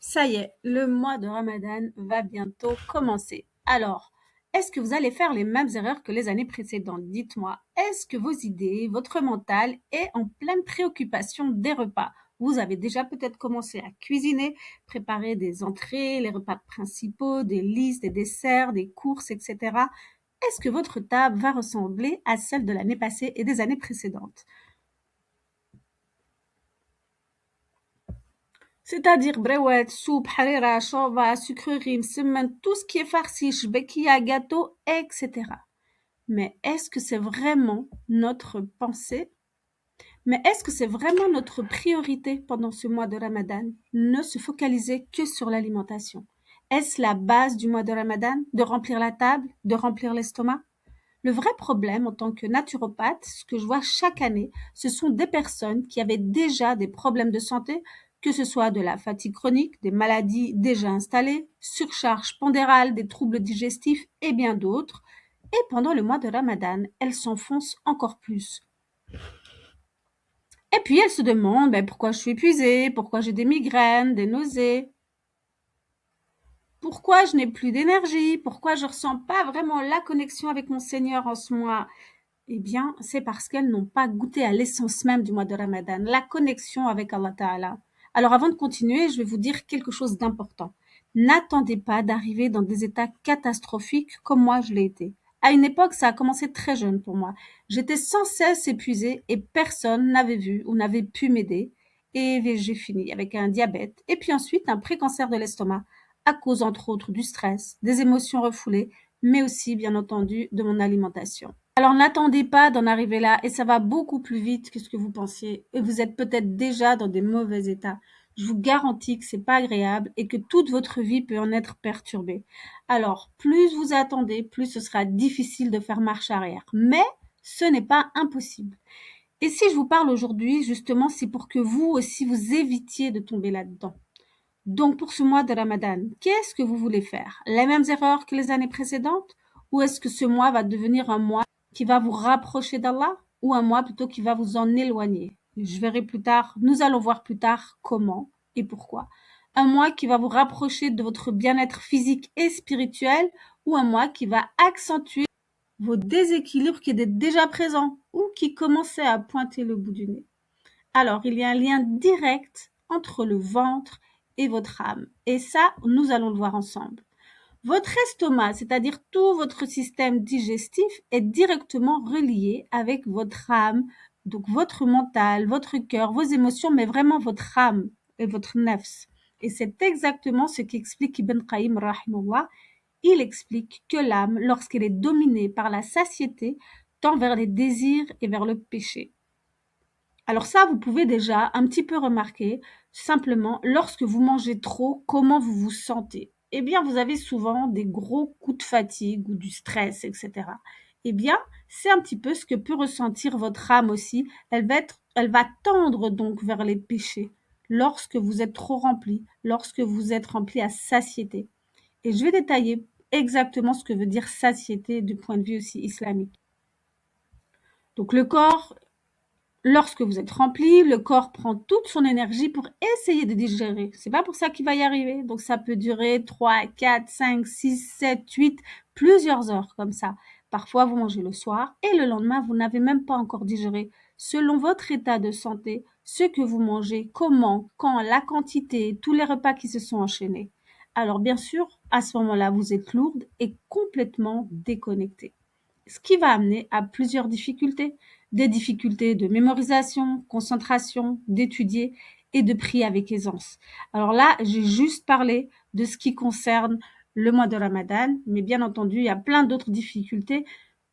Ça y est, le mois de Ramadan va bientôt commencer. Alors, est-ce que vous allez faire les mêmes erreurs que les années précédentes? Dites-moi, est-ce que vos idées, votre mental est en pleine préoccupation des repas? Vous avez déjà peut-être commencé à cuisiner, préparer des entrées, les repas principaux, des listes, des desserts, des courses, etc. Est-ce que votre table va ressembler à celle de l'année passée et des années précédentes? C'est-à-dire brouette, soupe, harira, chorba, sucreries, msemen, tout ce qui est farci, shbekia, gâteau, etc. Mais est-ce que c'est vraiment notre pensée? Mais est-ce que c'est vraiment notre priorité pendant ce mois de Ramadan? Ne se focaliser que sur l'alimentation. Est-ce la base du mois de Ramadan? De remplir la table? De remplir l'estomac? Le vrai problème en tant que naturopathe, ce que je vois chaque année, ce sont des personnes qui avaient déjà des problèmes de santé, que ce soit de la fatigue chronique, des maladies déjà installées, surcharge pondérale, des troubles digestifs et bien d'autres. Et pendant le mois de Ramadan, elles s'enfoncent encore plus. Et puis elles se demandent pourquoi je suis épuisée, pourquoi j'ai des migraines, des nausées, pourquoi je n'ai plus d'énergie, pourquoi je ne ressens pas vraiment la connexion avec mon Seigneur en ce mois. Eh bien, c'est parce qu'elles n'ont pas goûté à l'essence même du mois de Ramadan, la connexion avec Allah Ta'ala. Alors avant de continuer, je vais vous dire quelque chose d'important. N'attendez pas d'arriver dans des états catastrophiques comme moi je l'ai été. À une époque, ça a commencé très jeune pour moi. J'étais sans cesse épuisée et personne n'avait vu ou n'avait pu m'aider. Et j'ai fini avec un diabète et puis ensuite un précancer de l'estomac à cause entre autres du stress, des émotions refoulées, mais aussi bien entendu de mon alimentation. Alors n'attendez pas d'en arriver là et ça va beaucoup plus vite que ce que vous pensiez et vous êtes peut-être déjà dans des mauvais états. Je vous garantis que c'est pas agréable et que toute votre vie peut en être perturbée. Alors, plus vous attendez, plus ce sera difficile de faire marche arrière. Mais ce n'est pas impossible. Et si je vous parle aujourd'hui, justement, c'est pour que vous aussi vous évitiez de tomber là-dedans. Donc, pour ce mois de Ramadan, qu'est-ce que vous voulez faire? Les mêmes erreurs que les années précédentes? Ou est-ce que ce mois va devenir un mois qui va vous rapprocher d'Allah ou un mois plutôt qui va vous en éloigner? Je verrai plus tard, nous allons voir plus tard comment et pourquoi. Un mois qui va vous rapprocher de votre bien-être physique et spirituel ou un mois qui va accentuer vos déséquilibres qui étaient déjà présents ou qui commençaient à pointer le bout du nez. Alors, il y a un lien direct entre le ventre et votre âme. Et ça, nous allons le voir ensemble. Votre estomac, c'est-à-dire tout votre système digestif, est directement relié avec votre âme, donc votre mental, votre cœur, vos émotions, mais vraiment votre âme et votre nefs. Et c'est exactement ce qu'explique Ibn Qayyim, rahimahullah. Il explique que l'âme, lorsqu'elle est dominée par la satiété, tend vers les désirs et vers le péché. Alors ça, vous pouvez déjà un petit peu remarquer, simplement, lorsque vous mangez trop, comment vous vous sentez. Eh bien, vous avez souvent des gros coups de fatigue ou du stress, etc. Eh bien, c'est un petit peu ce que peut ressentir votre âme aussi. Elle va tendre donc vers les péchés lorsque vous êtes trop rempli, lorsque vous êtes rempli à satiété. Et je vais détailler exactement ce que veut dire satiété du point de vue aussi islamique. Donc le corps, lorsque vous êtes rempli, le corps prend toute son énergie pour essayer de digérer. C'est pas pour ça qu'il va y arriver. Donc ça peut durer 3, 4, 5, 6, 7, 8, plusieurs heures comme ça. Parfois vous mangez le soir et le lendemain vous n'avez même pas encore digéré. Selon votre état de santé, ce que vous mangez, comment, quand, la quantité, tous les repas qui se sont enchaînés. Alors bien sûr, à ce moment-là, vous êtes lourde et complètement déconnectée. Ce qui va amener à plusieurs difficultés. Des difficultés de mémorisation, concentration, d'étudier et de prier avec aisance. Alors là, j'ai juste parlé de ce qui concerne le mois de Ramadan, mais bien entendu, il y a plein d'autres difficultés.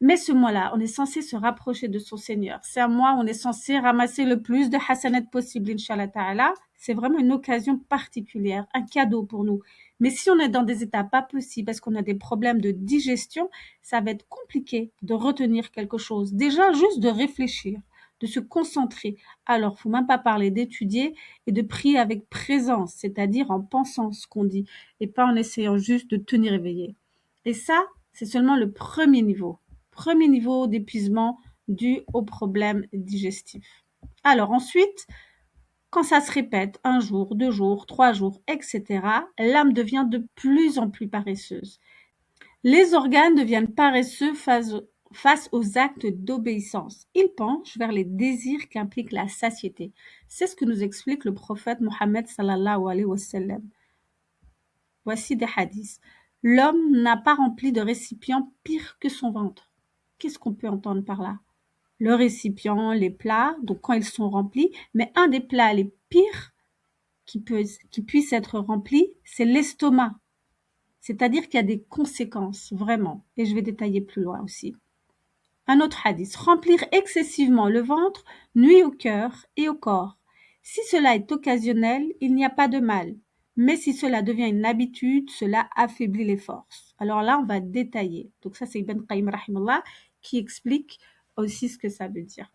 Mais ce mois-là, on est censé se rapprocher de son Seigneur. C'est un mois où on est censé ramasser le plus de hasanat possible, Inch'Allah Ta'ala. C'est vraiment une occasion particulière, un cadeau pour nous. Mais si on est dans des états pas possibles, parce qu'on a des problèmes de digestion, ça va être compliqué de retenir quelque chose. Déjà, juste de réfléchir, de se concentrer. Alors, faut même pas parler d'étudier et de prier avec présence, c'est-à-dire en pensant ce qu'on dit et pas en essayant juste de tenir éveillé. Et ça, c'est seulement le premier niveau. Premier niveau d'épuisement dû aux problèmes digestifs. Alors ensuite, quand ça se répète 1 jour, 2 jours, 3 jours, etc., l'âme devient de plus en plus paresseuse. Les organes deviennent paresseux face aux actes d'obéissance. Ils penchent vers les désirs qu'implique la satiété. C'est ce que nous explique le prophète Mohammed sallallahu alayhi wa sallam. Voici des hadiths. L'homme n'a pas rempli de récipient pire que son ventre. Qu'est-ce qu'on peut entendre par là? Le récipient, les plats, donc quand ils sont remplis, mais un des plats les pires qui puisse être rempli, c'est l'estomac. C'est-à-dire qu'il y a des conséquences, vraiment. Et je vais détailler plus loin aussi. Un autre hadith. Remplir excessivement le ventre nuit au cœur et au corps. Si cela est occasionnel, il n'y a pas de mal. Mais si cela devient une habitude, cela affaiblit les forces. Alors là, on va détailler. Donc ça, c'est Ibn Qayyim rahimahullah qui explique aussi ce que ça veut dire.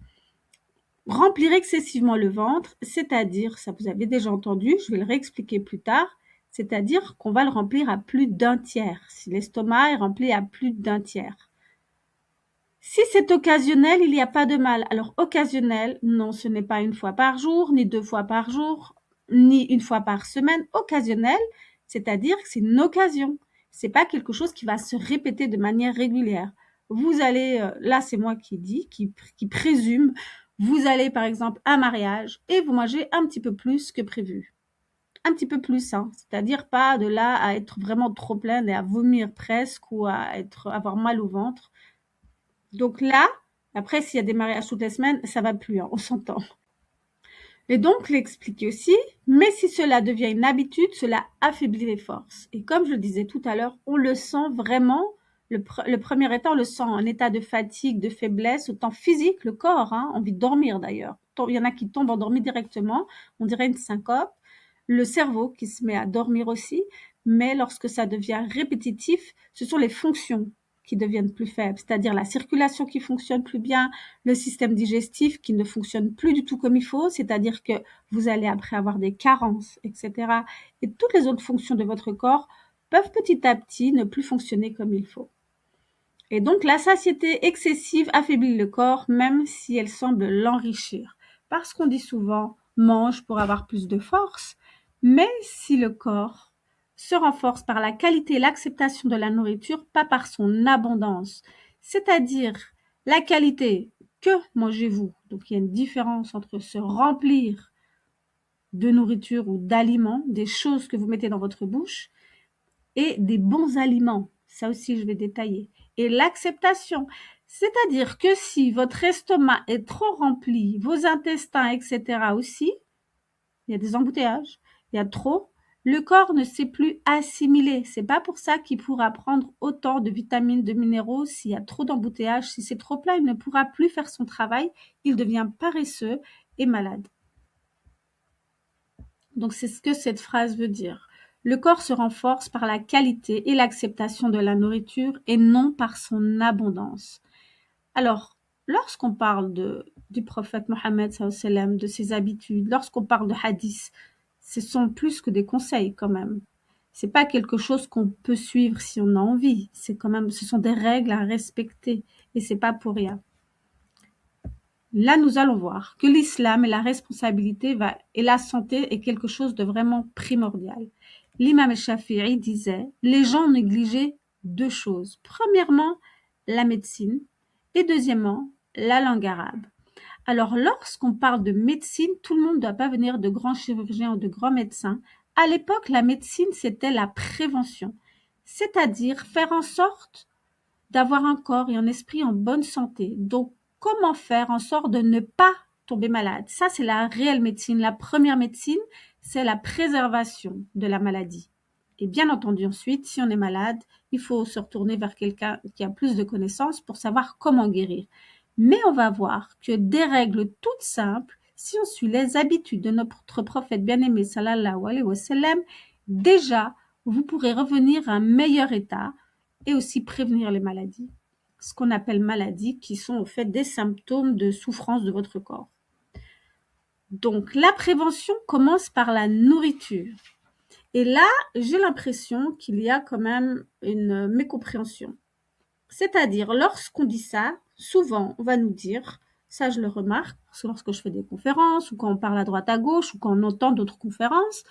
Remplir excessivement le ventre, c'est-à-dire, ça vous avez déjà entendu, je vais le réexpliquer plus tard, c'est-à-dire qu'on va le remplir à plus d'un tiers. Si l'estomac est rempli à plus d'un tiers. Si c'est occasionnel, il n'y a pas de mal. Alors occasionnel, non, ce n'est pas 1 fois par jour, ni 2 fois par jour, ni 1 fois par semaine. Occasionnel, c'est-à-dire que c'est une occasion. C'est pas quelque chose qui va se répéter de manière régulière. Vous allez, là c'est moi qui dis, qui présume, vous allez par exemple à un mariage et vous mangez un petit peu plus que prévu. Un petit peu plus, hein. C'est-à-dire pas de là à être vraiment trop pleine et à vomir presque ou à avoir mal au ventre. Donc là, après, s'il y a des mariages toutes les semaines, ça va plus, hein, on s'entend. Et donc, l'expliquer aussi, mais si cela devient une habitude, cela affaiblit les forces. Et comme je le disais tout à l'heure, on le sent vraiment, le premier état, on le sent en état de fatigue, de faiblesse, autant physique, le corps, hein, envie de dormir d'ailleurs. Il y en a qui tombent endormis directement, on dirait une syncope. Le cerveau qui se met à dormir aussi, mais lorsque ça devient répétitif, ce sont les fonctions qui deviennent plus faibles, c'est-à-dire la circulation qui fonctionne plus bien, le système digestif qui ne fonctionne plus du tout comme il faut, c'est-à-dire que vous allez après avoir des carences, etc. Et toutes les autres fonctions de votre corps peuvent petit à petit ne plus fonctionner comme il faut. Et donc la satiété excessive affaiblit le corps, même si elle semble l'enrichir. Parce qu'on dit souvent mange pour avoir plus de force, mais si le corps se renforce par la qualité et l'acceptation de la nourriture, pas par son abondance, c'est-à-dire la qualité, que mangez-vous? Donc il y a une différence entre se remplir de nourriture ou d'aliments, des choses que vous mettez dans votre bouche, et des bons aliments. Ça aussi, je vais détailler. Et l'acceptation, c'est-à-dire que si votre estomac est trop rempli, vos intestins, etc. aussi, il y a des embouteillages, il y a trop, le corps ne sait plus assimiler. C'est pas pour ça qu'il pourra prendre autant de vitamines, de minéraux. S'il y a trop d'embouteillages, si c'est trop plein, il ne pourra plus faire son travail. Il devient paresseux et malade. Donc c'est ce que cette phrase veut dire. Le corps se renforce par la qualité et l'acceptation de la nourriture et non par son abondance. Alors, lorsqu'on parle du prophète Mohammed, de ses habitudes, lorsqu'on parle de hadith, ce sont plus que des conseils quand même. C'est pas quelque chose qu'on peut suivre si on a envie. C'est quand même, ce sont des règles à respecter et c'est pas pour rien. Là, nous allons voir que l'islam et la responsabilité et la santé est quelque chose de vraiment primordial. L'imam Shafi'i disait, les gens négligeaient 2 choses. Premièrement, la médecine et deuxièmement, la langue arabe. Alors, lorsqu'on parle de médecine, tout le monde ne doit pas venir de grands chirurgiens ou de grands médecins. À l'époque, la médecine, c'était la prévention, c'est-à-dire faire en sorte d'avoir un corps et un esprit en bonne santé. Donc, comment faire en sorte de ne pas tomber malade? Ça, c'est la réelle médecine. La première médecine, c'est la préservation de la maladie. Et bien entendu, ensuite, si on est malade, il faut se retourner vers quelqu'un qui a plus de connaissances pour savoir comment guérir. Mais on va voir que des règles toutes simples, si on suit les habitudes de notre prophète bien-aimé, sallallahu alayhi wa sallam, déjà, vous pourrez revenir à un meilleur état et aussi prévenir les maladies. Ce qu'on appelle maladies, qui sont au fait des symptômes de souffrance de votre corps. Donc, la prévention commence par la nourriture. Et là, j'ai l'impression qu'il y a quand même une mécompréhension. C'est-à-dire, lorsqu'on dit ça, souvent, on va nous dire, Ça, je le remarque lorsque je fais des conférences ou quand on parle à droite à gauche ou quand on entend d'autres conférences.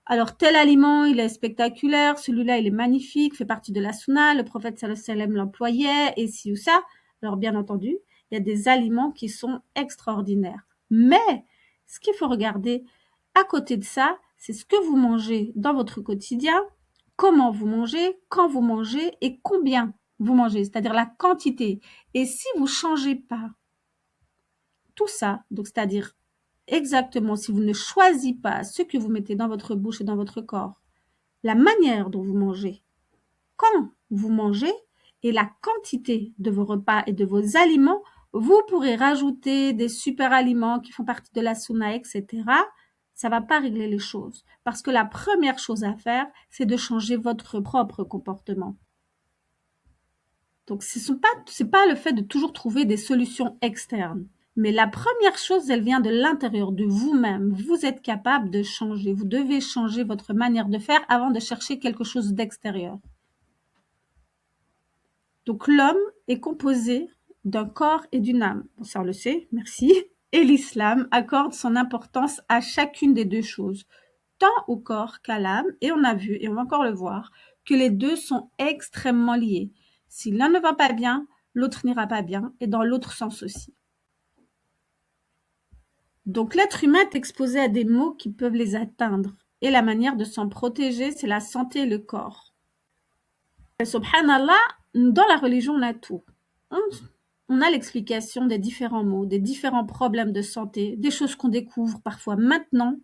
Alors, tel aliment, il est spectaculaire, celui-là, il est magnifique, fait partie de la sunna, le prophète sallallahu alayhi wa sallam l'employait, et ci ou ça. Alors, bien entendu, il y a des aliments qui sont extraordinaires. Mais, ce qu'il faut regarder à côté de ça, c'est ce que vous mangez dans votre quotidien, comment vous mangez, quand vous mangez et combien vous mangez, c'est-à-dire la quantité. Et si vous changez pas tout ça, donc c'est-à-dire exactement si vous ne choisissez pas ce que vous mettez dans votre bouche et dans votre corps, la manière dont vous mangez, quand vous mangez et la quantité de vos repas et de vos aliments, vous pourrez rajouter des super aliments qui font partie de la sunna, etc. Ça va pas régler les choses. Parce que la première chose à faire, c'est de changer votre propre comportement. Donc, c'est pas le fait de toujours trouver des solutions externes. Mais la première chose, elle vient de l'intérieur, de vous-même. Vous êtes capable de changer. Vous devez changer votre manière de faire avant de chercher quelque chose d'extérieur. Donc, l'homme est composé d'un corps et d'une âme. Bon, ça, on le sait, merci. Et l'islam accorde son importance à chacune des deux choses, tant au corps qu'à l'âme. Et on a vu, et on va encore le voir, que les deux sont extrêmement liés. Si l'un ne va pas bien, l'autre n'ira pas bien, et dans l'autre sens aussi. Donc l'être humain est exposé à des maux qui peuvent les atteindre. Et la manière de s'en protéger, c'est la santé et le corps. Et subhanallah, dans la religion, on a tout. On a l'explication des différents maux, des différents problèmes de santé, des choses qu'on découvre parfois maintenant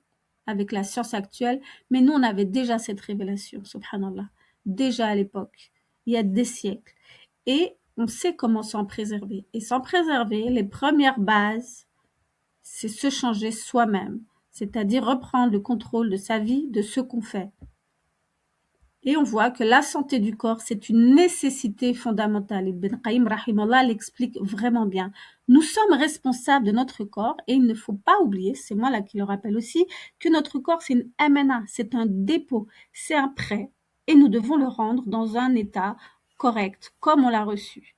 avec la science actuelle, mais nous, on avait déjà cette révélation, subhanallah, déjà à l'époque, il y a des siècles. Et on sait comment s'en préserver. Et s'en préserver, les premières bases, c'est se changer soi-même, c'est-à-dire reprendre le contrôle de sa vie, de ce qu'on fait. Et on voit que la santé du corps, c'est une nécessité fondamentale. Ibn Qayyim, rahimallah, l'explique vraiment bien. Nous sommes responsables de notre corps et il ne faut pas oublier, c'est moi là qui le rappelle aussi, que notre corps, c'est une amana, c'est un dépôt, c'est un prêt. Et nous devons le rendre dans un état correct, comme on l'a reçu.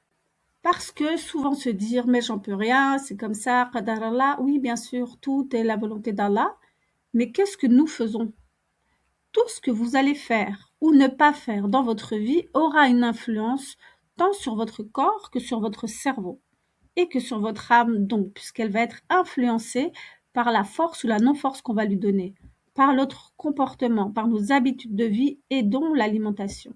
Parce que souvent se dire, mais j'en peux rien, c'est comme ça, qadar Allah. Oui, bien sûr, tout est la volonté d'Allah. Mais qu'est-ce que nous faisons? Tout ce que vous allez faire ou ne pas faire dans votre vie aura une influence tant sur votre corps que sur votre cerveau et que sur votre âme, donc, puisqu'elle va être influencée par la force ou la non-force qu'on va lui donner, par notre comportement, par nos habitudes de vie et dont l'alimentation.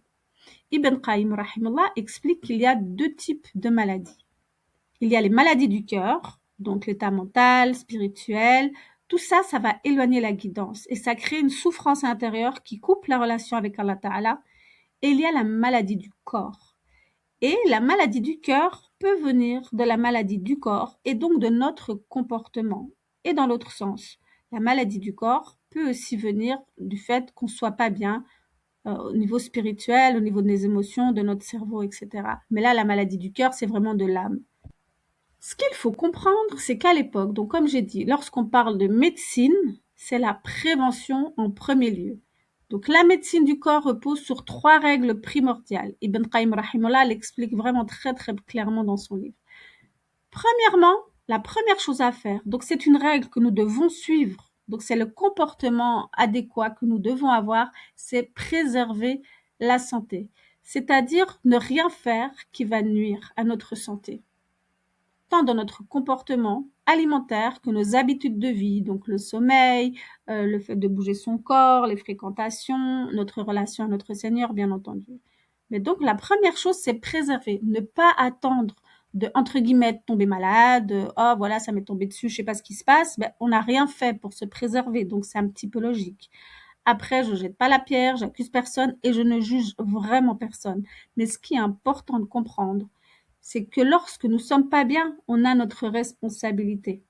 Ibn Qayyim rahimahullah explique qu'il y a deux types de maladies. Il y a les maladies du cœur, donc l'état mental, spirituel, tout ça, ça va éloigner la guidance et ça crée une souffrance intérieure qui coupe la relation avec Allah Ta'ala. Et il y a la maladie du corps. Et la maladie du cœur peut venir de la maladie du corps et donc de notre comportement. Et dans l'autre sens, la maladie du corps peut aussi venir du fait qu'on soit pas bien au niveau spirituel, au niveau des émotions, de notre cerveau, etc. Mais là, la maladie du cœur, c'est vraiment de l'âme. Ce qu'il faut comprendre, c'est qu'à l'époque, donc comme j'ai dit, lorsqu'on parle de médecine, c'est la prévention en premier lieu. Donc la médecine du corps repose sur trois règles primordiales. Ibn Qayyim rahimahullah l'explique vraiment très très clairement dans son livre. Premièrement, la première chose à faire, donc c'est une règle que nous devons suivre, donc c'est le comportement adéquat que nous devons avoir, c'est préserver la santé, c'est-à-dire ne rien faire qui va nuire à notre santé, tant dans notre comportement alimentaire que nos habitudes de vie, donc le sommeil, le fait de bouger son corps, les fréquentations, notre relation à notre Seigneur, bien entendu. Mais donc la première chose, c'est préserver, ne pas attendre de, entre guillemets, tomber malade, oh voilà, ça m'est tombé dessus, je sais pas ce qui se passe, ben, on n'a rien fait pour se préserver, donc c'est un petit peu logique. Après, je jette pas la pierre, j'accuse personne et je ne juge vraiment personne. Mais ce qui est important de comprendre, c'est que lorsque nous sommes pas bien, on a notre responsabilité.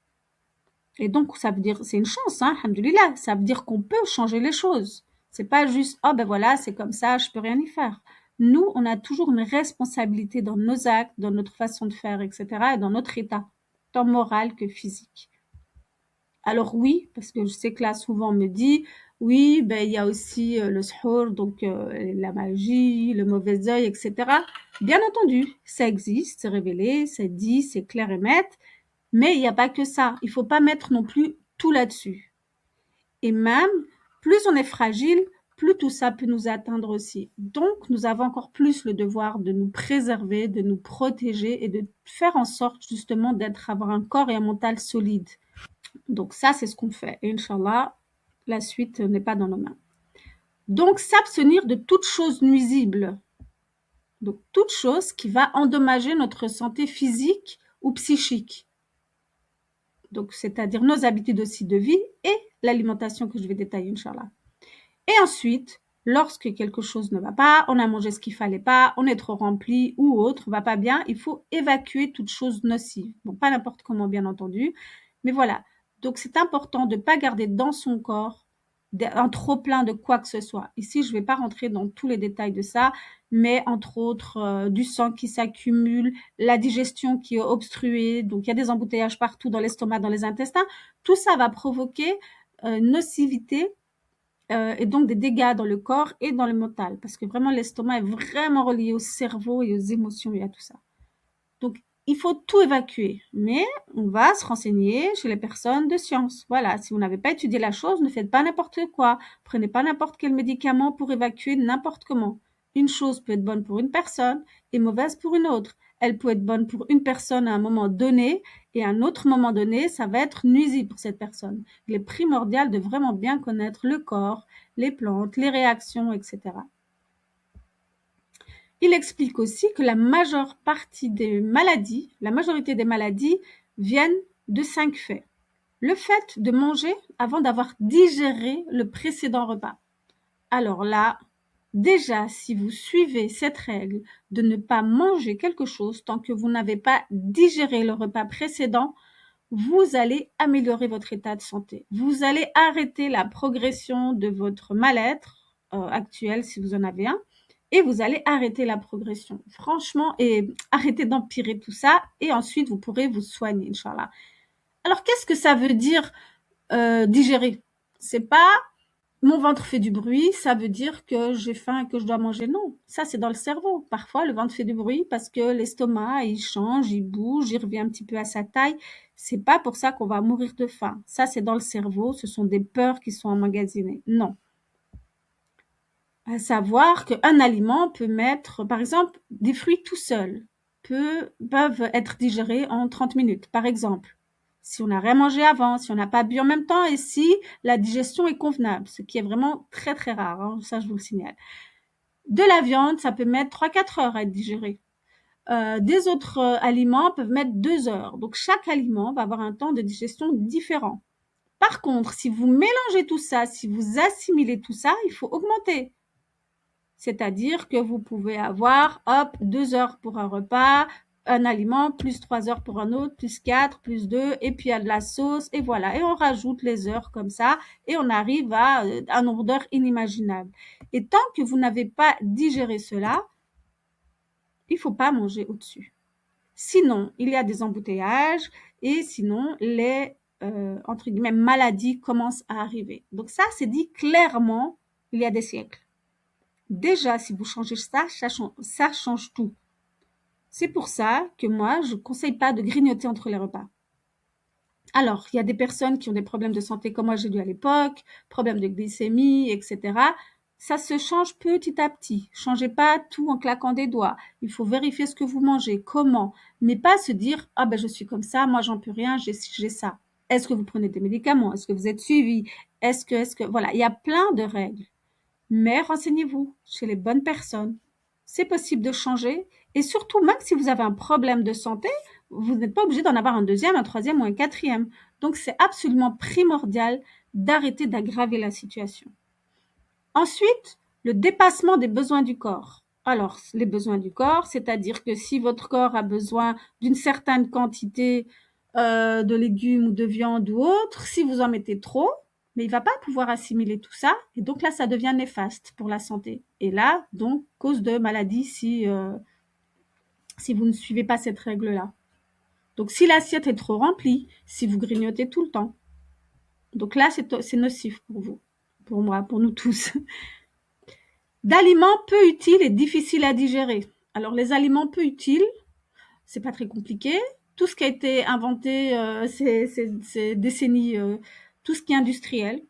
Et donc, ça veut dire, c'est une chance, hein, alhamdoulilah, ça veut dire qu'on peut changer les choses. C'est pas juste, oh ben voilà, c'est comme ça, je peux rien y faire. Nous, on a toujours une responsabilité dans nos actes, dans notre façon de faire, etc., et dans notre état, tant moral que physique. Alors oui, parce que je sais que là, souvent, on me dit, oui, ben il y a aussi le sihur, donc la magie, le mauvais œil, etc. Bien entendu, ça existe, c'est révélé, c'est dit, c'est clair et net, Mais il n'y a pas que ça. Il ne faut pas mettre non plus tout là-dessus. Et même, plus on est fragile, plus tout ça peut nous atteindre aussi. Donc, nous avons encore plus le devoir de nous préserver, de nous protéger et de faire en sorte justement avoir un corps et un mental solide. Donc ça, c'est ce qu'on fait. Et Inch'Allah, la suite n'est pas dans nos mains. Donc, s'abstenir de toute chose nuisible. Donc, toute chose qui va endommager notre santé physique ou psychique. Donc, c'est-à-dire nos habitudes aussi de vie et l'alimentation que je vais détailler, Inch'Allah. Et ensuite, lorsque quelque chose ne va pas, on a mangé ce qu'il fallait pas, on est trop rempli ou autre, va pas bien, il faut évacuer toute chose nocive. Bon, pas n'importe comment, bien entendu, mais voilà. Donc, c'est important de ne pas garder dans son corps un trop plein de quoi que ce soit. Ici, je ne vais pas rentrer dans tous les détails de ça, mais entre autres, du sang qui s'accumule, la digestion qui est obstruée, donc il y a des embouteillages partout dans l'estomac, dans les intestins. Tout ça va provoquer nocivité et donc des dégâts dans le corps et dans le mental, parce que vraiment l'estomac est vraiment relié au cerveau et aux émotions et à tout ça. Donc, il faut tout évacuer, mais on va se renseigner chez les personnes de science. Voilà, si vous n'avez pas étudié la chose, ne faites pas n'importe quoi. Prenez pas n'importe quel médicament pour évacuer n'importe comment. Une chose peut être bonne pour une personne et mauvaise pour une autre. Elle peut être bonne pour une personne à un moment donné et à un autre moment donné, ça va être nuisible pour cette personne. Il est primordial de vraiment bien connaître le corps, les plantes, les réactions, etc. Il explique aussi que la majorité des maladies viennent de 5 faits. Le fait de manger avant d'avoir digéré le précédent repas. Alors là, déjà, si vous suivez cette règle de ne pas manger quelque chose tant que vous n'avez pas digéré le repas précédent, vous allez améliorer votre état de santé. Vous allez arrêter la progression de votre mal-être actuel si vous en avez un et vous allez arrêter la progression. Franchement, et arrêter d'empirer tout ça et ensuite vous pourrez vous soigner, Inch'Allah. Alors, qu'est-ce que ça veut dire digérer? C'est pas mon ventre fait du bruit, ça veut dire que j'ai faim et que je dois manger. Non, ça c'est dans le cerveau. Parfois, le ventre fait du bruit parce que l'estomac, il change, il bouge, il revient un petit peu à sa taille. C'est pas pour ça qu'on va mourir de faim. Ça, c'est dans le cerveau. Ce sont des peurs qui sont emmagasinées. Non. À savoir qu'un aliment peut mettre, par exemple, des fruits tout seuls peuvent être digérés en 30 minutes, par exemple. Si on n'a rien mangé avant, si on n'a pas bu en même temps et si la digestion est convenable, ce qui est vraiment très très rare, hein, ça je vous le signale. De la viande, ça peut mettre 3-4 heures à être digéré. Des autres aliments peuvent mettre 2 heures. Donc chaque aliment va avoir un temps de digestion différent. Par contre, si vous mélangez tout ça, si vous assimilez tout ça, il faut augmenter. C'est-à-dire que vous pouvez avoir, hop, 2 heures pour un repas, un aliment, plus 3 heures pour un autre, plus 4, plus 2, et puis il y a de la sauce, et voilà. Et on rajoute les heures comme ça, et on arrive à un nombre d'heures inimaginable. Et tant que vous n'avez pas digéré cela, il ne faut pas manger au-dessus. Sinon, il y a des embouteillages, et sinon, les, entre guillemets, maladies commencent à arriver. Donc ça, c'est dit clairement il y a des siècles. Déjà, si vous changez ça, ça change tout. C'est pour ça que moi, je ne conseille pas de grignoter entre les repas. Alors, il y a des personnes qui ont des problèmes de santé, comme moi j'ai eu à l'époque, problèmes de glycémie, etc. Ça se change petit à petit. Changez pas tout en claquant des doigts. Il faut vérifier ce que vous mangez, comment, mais pas se dire ah ben je suis comme ça, moi j'en peux rien, j'ai ça. Est-ce que vous prenez des médicaments? Est-ce que vous êtes suivi? Est-ce que voilà, il y a plein de règles. Mais renseignez-vous chez les bonnes personnes. C'est possible de changer et surtout, même si vous avez un problème de santé, vous n'êtes pas obligé d'en avoir un deuxième, un troisième ou un quatrième. Donc, c'est absolument primordial d'arrêter d'aggraver la situation. Ensuite, le dépassement des besoins du corps. Alors, les besoins du corps, c'est-à-dire que si votre corps a besoin d'une certaine quantité de légumes ou de viande ou autre, si vous en mettez trop, mais il ne va pas pouvoir assimiler tout ça, et donc là, ça devient néfaste pour la santé. Et là, donc, cause de maladie si vous ne suivez pas cette règle-là. Donc, si l'assiette est trop remplie, si vous grignotez tout le temps, donc là, c'est nocif pour vous, pour moi, pour nous tous. D'aliments peu utiles et difficiles à digérer. Alors, les aliments peu utiles, c'est pas très compliqué. tout ce qui a été inventé ces décennies, tout ce qui est industriel,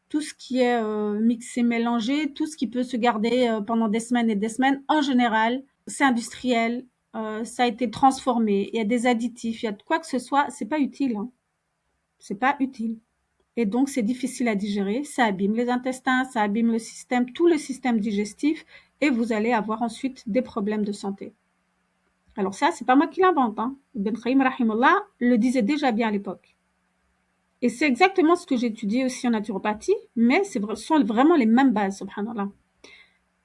tout ce qui est mixé, mélangé, tout ce qui peut se garder pendant des semaines et des semaines, en général, c'est industriel, ça a été transformé, il y a des additifs, il y a quoi que ce soit, c'est pas utile, hein. C'est pas utile. Et donc, c'est difficile à digérer, ça abîme les intestins, ça abîme le système, tout le système digestif, et vous allez avoir ensuite des problèmes de santé. Alors ça, c'est pas moi qui l'invente, hein. Ibn Khayyim, rahimahullah, le disait déjà bien à l'époque. Et c'est exactement ce que j'ai étudié aussi en naturopathie, mais ce sont vraiment les mêmes bases, subhanallah.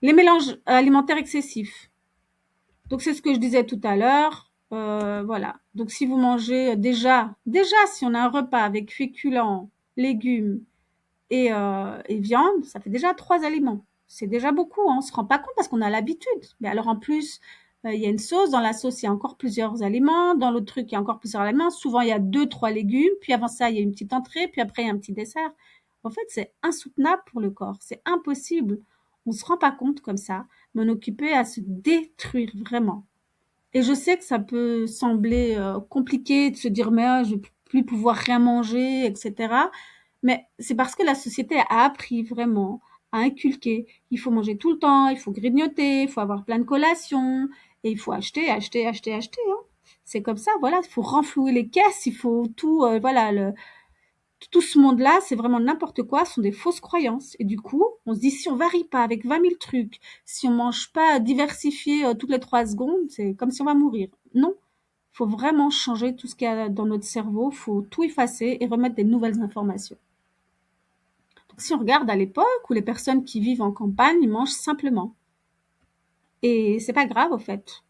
Les mélanges alimentaires excessifs. Donc, c'est ce que je disais tout à l'heure. Voilà. Donc, si vous mangez déjà, si on a un repas avec féculents, légumes et viande, ça fait déjà 3 aliments. C'est déjà beaucoup, hein. On se rend pas compte parce qu'on a l'habitude. Mais alors, en plus, il y a une sauce. Dans la sauce, il y a encore plusieurs aliments. Dans l'autre truc, il y a encore plusieurs aliments. Souvent, il y a 2, 3 légumes. Puis avant ça, il y a une petite entrée. Puis après, il y a un petit dessert. En fait, c'est insoutenable pour le corps. C'est impossible. On se rend pas compte comme ça, mais on est occupé à se détruire vraiment. Et je sais que ça peut sembler compliqué de se dire mais je vais plus pouvoir rien manger, etc. Mais c'est parce que la société a appris vraiment à inculquer. Il faut manger tout le temps, il faut grignoter, il faut avoir plein de collations et il faut acheter, acheter, acheter, acheter, hein. C'est comme ça, voilà. Il faut renflouer les caisses, il faut tout, voilà. Tout ce monde-là, c'est vraiment n'importe quoi, ce sont des fausses croyances. Et du coup, on se dit si on varie pas avec 20 000 trucs, si on mange pas diversifié toutes les 3 secondes, c'est comme si on va mourir. Non, faut vraiment changer tout ce qu'il y a dans notre cerveau, faut tout effacer et remettre des nouvelles informations. Donc, si on regarde à l'époque où les personnes qui vivent en campagne, ils mangent simplement. Et c'est pas grave, au fait.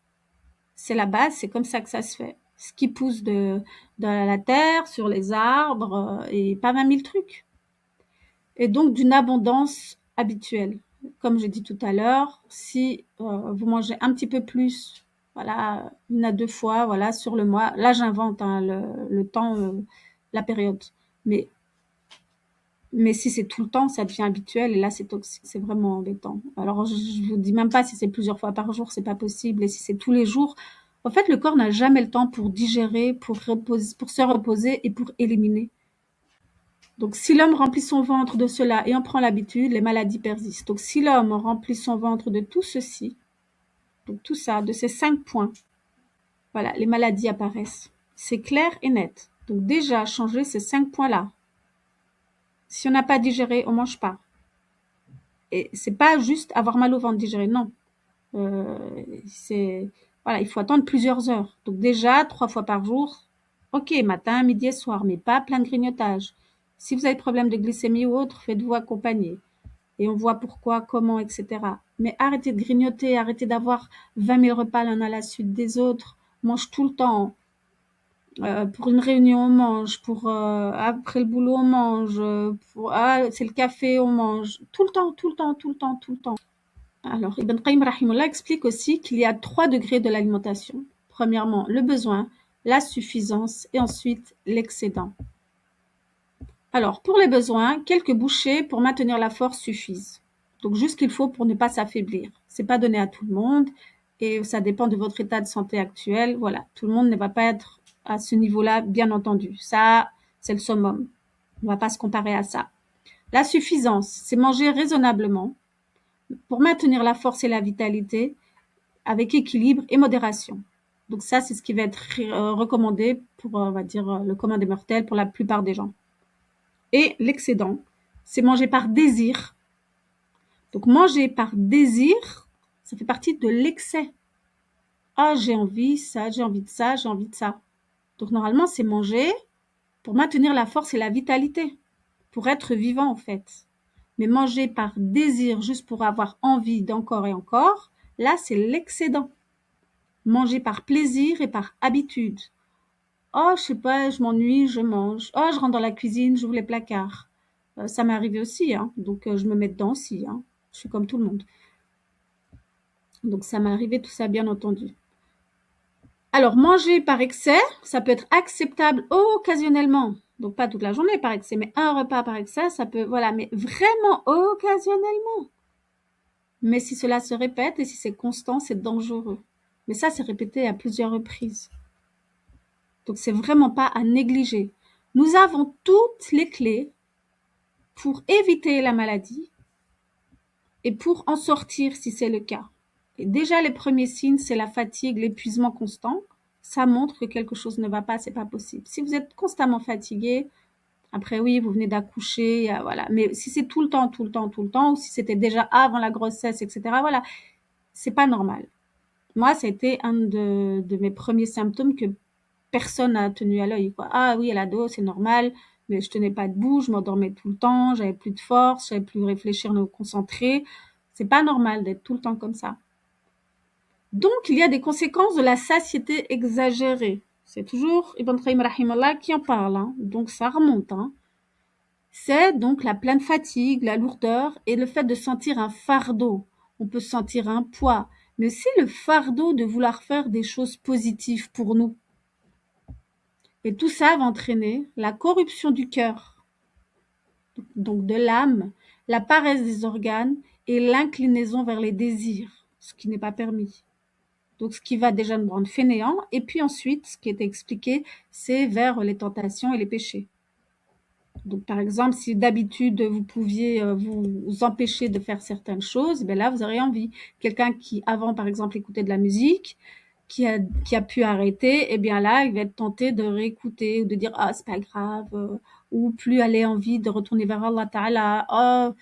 C'est la base, c'est comme ça que ça se fait. Ce qui pousse de la terre, sur les arbres, et pas 20 000 trucs. Et donc d'une abondance habituelle. Comme j'ai dit tout à l'heure, si vous mangez un petit peu plus, voilà, 1 à 2 fois, voilà, sur le mois, là j'invente hein, le temps, la période. Mais, mais si c'est tout le temps, ça devient habituel et là c'est toxique, c'est vraiment embêtant. Alors je vous dis même pas si c'est plusieurs fois par jour, c'est pas possible. Et si c'est tous les jours, en fait le corps n'a jamais le temps pour digérer, pour se reposer et pour éliminer. Donc, si l'homme remplit son ventre de cela et en prend l'habitude, les maladies persistent. Donc, si l'homme remplit son ventre de tout ceci, donc tout ça, de ces 5 points, voilà, les maladies apparaissent. C'est clair et net. Donc, déjà, changer ces 5 points-là. Si on n'a pas digéré, on mange pas. Et c'est pas juste avoir mal au ventre digérer, non. Voilà, il faut attendre plusieurs heures. Donc, déjà, 3 fois par jour, ok, matin, midi et soir, mais pas plein de grignotage. Si vous avez des problèmes de glycémie ou autre, faites-vous accompagner. Et on voit pourquoi, comment, etc. Mais arrêtez de grignoter, arrêtez d'avoir 20 000 repas l'un à la suite des autres. On mange tout le temps. Pour une réunion, on mange. Après le boulot, on mange. C'est le café, on mange. Tout le temps, tout le temps, tout le temps, tout le temps. Alors, Ibn Qayyim rahimahullah explique aussi qu'il y a 3 degrés de l'alimentation. Premièrement, le besoin, la suffisance et ensuite l'excédent. Alors, pour les besoins, quelques bouchées pour maintenir la force suffisent. Donc, juste ce qu'il faut pour ne pas s'affaiblir. C'est pas donné à tout le monde et ça dépend de votre état de santé actuel. Voilà, tout le monde ne va pas être à ce niveau-là, bien entendu. Ça, c'est le summum. On va pas se comparer à ça. La suffisance, c'est manger raisonnablement pour maintenir la force et la vitalité avec équilibre et modération. Donc ça, c'est ce qui va être recommandé pour, on va dire, le commun des mortels pour la plupart des gens. Et l'excédent, c'est manger par désir. Donc manger par désir, ça fait partie de l'excès. Ah, j'ai envie ça, j'ai envie de ça, j'ai envie de ça. Donc normalement, c'est manger pour maintenir la force et la vitalité, pour être vivant en fait. Mais manger par désir, juste pour avoir envie d'encore et encore, là, c'est l'excédent. Manger par plaisir et par habitude. Oh, je sais pas, je m'ennuie, je mange. Oh, je rentre dans la cuisine, j'ouvre les placards. Ça m'est arrivé aussi, hein. Donc je me mets dedans aussi, hein. Je suis comme tout le monde. Donc ça m'est arrivé tout ça, bien entendu. Alors manger par excès, ça peut être acceptable occasionnellement. Donc pas toute la journée par excès, mais un repas par excès, ça peut, voilà, mais vraiment occasionnellement. Mais si cela se répète et si c'est constant, c'est dangereux. Mais ça, c'est répété à plusieurs reprises. Donc, c'est vraiment pas à négliger. Nous avons toutes les clés pour éviter la maladie et pour en sortir si c'est le cas. Et déjà, les premiers signes, c'est la fatigue, l'épuisement constant. Ça montre que quelque chose ne va pas, c'est pas possible. Si vous êtes constamment fatigué, après oui, vous venez d'accoucher, voilà. Mais si c'est tout le temps, tout le temps, tout le temps, ou si c'était déjà avant la grossesse, etc., voilà, c'est pas normal. Moi, ça a été un de mes premiers symptômes que personne n'a tenu à l'œil, quoi. Ah oui, elle a dos, c'est normal, mais je tenais pas debout, je m'endormais tout le temps, j'avais plus de force, j'avais plus réfléchir, me concentrer. C'est pas normal d'être tout le temps comme ça. Donc, il y a des conséquences de la satiété exagérée. C'est toujours Ibn Qayyim Rahimallah qui en parle, hein. Donc ça remonte, hein. C'est donc la pleine fatigue, la lourdeur et le fait de sentir un fardeau. On peut sentir un poids, mais aussi le fardeau de vouloir faire des choses positives pour nous. Et tout ça va entraîner la corruption du cœur, donc de l'âme, la paresse des organes et l'inclinaison vers les désirs, ce qui n'est pas permis. Donc, ce qui va déjà nous rendre fainéants. Et puis ensuite, ce qui est expliqué, c'est vers les tentations et les péchés. Donc, par exemple, si d'habitude vous pouviez vous empêcher de faire certaines choses, ben là, vous aurez envie. Quelqu'un qui, avant, par exemple, écoutait de la musique, qui a pu arrêter, eh bien là, il va être tenté de réécouter ou de dire, ah, c'est pas grave, ou plus aller envie de retourner vers Allah Ta'ala, oh,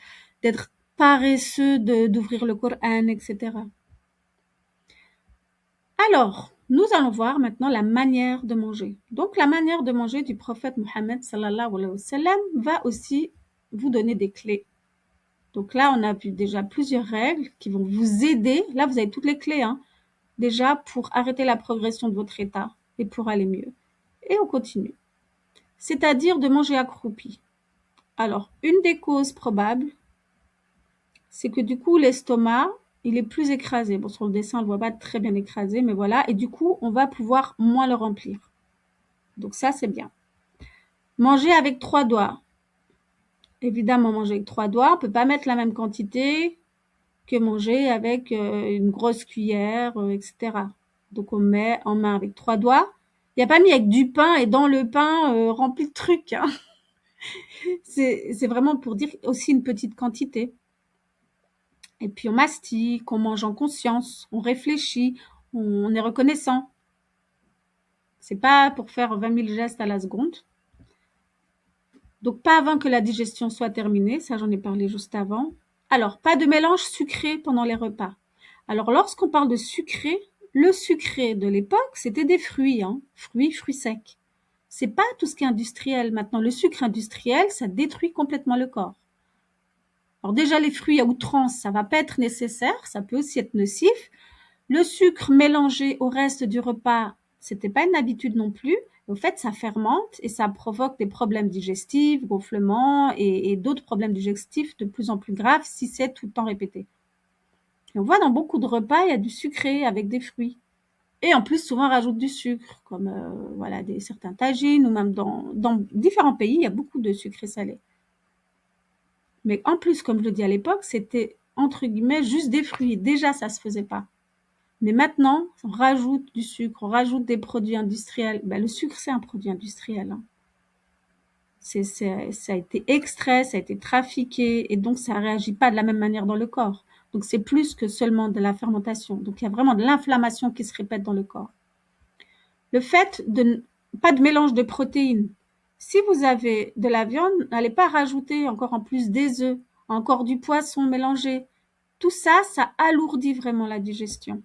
d'être paresseux d'ouvrir le Coran, etc. Alors, nous allons voir maintenant la manière de manger. Donc, la manière de manger du prophète Mohammed sallallahu alayhi wa sallam va aussi vous donner des clés. Donc là, on a vu déjà plusieurs règles qui vont vous aider. Là, vous avez toutes les clés, hein, déjà pour arrêter la progression de votre état et pour aller mieux. Et on continue. C'est-à-dire de manger accroupi. Alors, une des causes probables, c'est que du coup, l'estomac, il est plus écrasé. Bon, sur le dessin, on le voit pas très bien écrasé, mais voilà. Et du coup, on va pouvoir moins le remplir. Donc ça, c'est bien. Manger avec 3 doigts. Évidemment, manger avec 3 doigts, on peut pas mettre la même quantité que manger avec une grosse cuillère, etc. Donc on met en main avec 3 doigts. Il n'y a pas mis avec du pain et dans le pain rempli de trucs, hein. C'est vraiment pour dire aussi une petite quantité. Et puis on mastique, on mange en conscience, on réfléchit, on est reconnaissant. C'est pas pour faire 20 000 gestes à la seconde. Donc pas avant que la digestion soit terminée, ça j'en ai parlé juste avant. Alors, pas de mélange sucré pendant les repas. Alors lorsqu'on parle de sucré, le sucré de l'époque, c'était des fruits, hein, fruits secs. C'est pas tout ce qui est industriel. Maintenant, le sucre industriel, ça détruit complètement le corps. Alors déjà, les fruits à outrance, ça va pas être nécessaire, ça peut aussi être nocif. Le sucre mélangé au reste du repas, c'était pas une habitude non plus. Au fait, ça fermente et ça provoque des problèmes digestifs, gonflements et d'autres problèmes digestifs de plus en plus graves si c'est tout le temps répété. Et on voit dans beaucoup de repas, il y a du sucré avec des fruits. Et en plus, souvent, on rajoute du sucre, comme voilà, certains tagines ou même dans différents pays, il y a beaucoup de sucré salé. Mais en plus, comme je le dis à l'époque, c'était entre guillemets juste des fruits. Déjà, ça se faisait pas. Mais maintenant, on rajoute du sucre, on rajoute des produits industriels. Ben, le sucre, c'est un produit industriel, hein. Ça a été extrait, ça a été trafiqué, et donc ça ne réagit pas de la même manière dans le corps. Donc c'est plus que seulement de la fermentation. Donc il y a vraiment de l'inflammation qui se répète dans le corps. Le fait de pas de mélange de protéines. Si vous avez de la viande, n'allez pas rajouter encore en plus des œufs, encore du poisson mélangé. Tout ça, ça alourdit vraiment la digestion.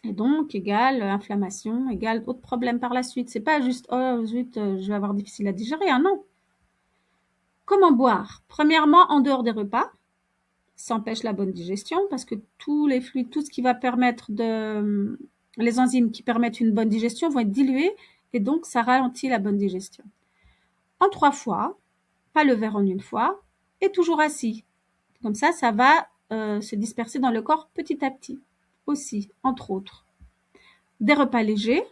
Et donc, égale inflammation, égale autres problèmes par la suite. C'est pas juste, oh zut, je vais avoir difficile à digérer, hein, non. Comment boire? Premièrement, en dehors des repas, ça empêche la bonne digestion parce que tous les fluides, tout ce qui va permettre les enzymes qui permettent une bonne digestion vont être dilués et donc ça ralentit la bonne digestion. En 3 fois, pas le verre en une fois et toujours assis. Comme ça va se disperser dans le corps petit à petit. Aussi, entre autres. Des repas légers,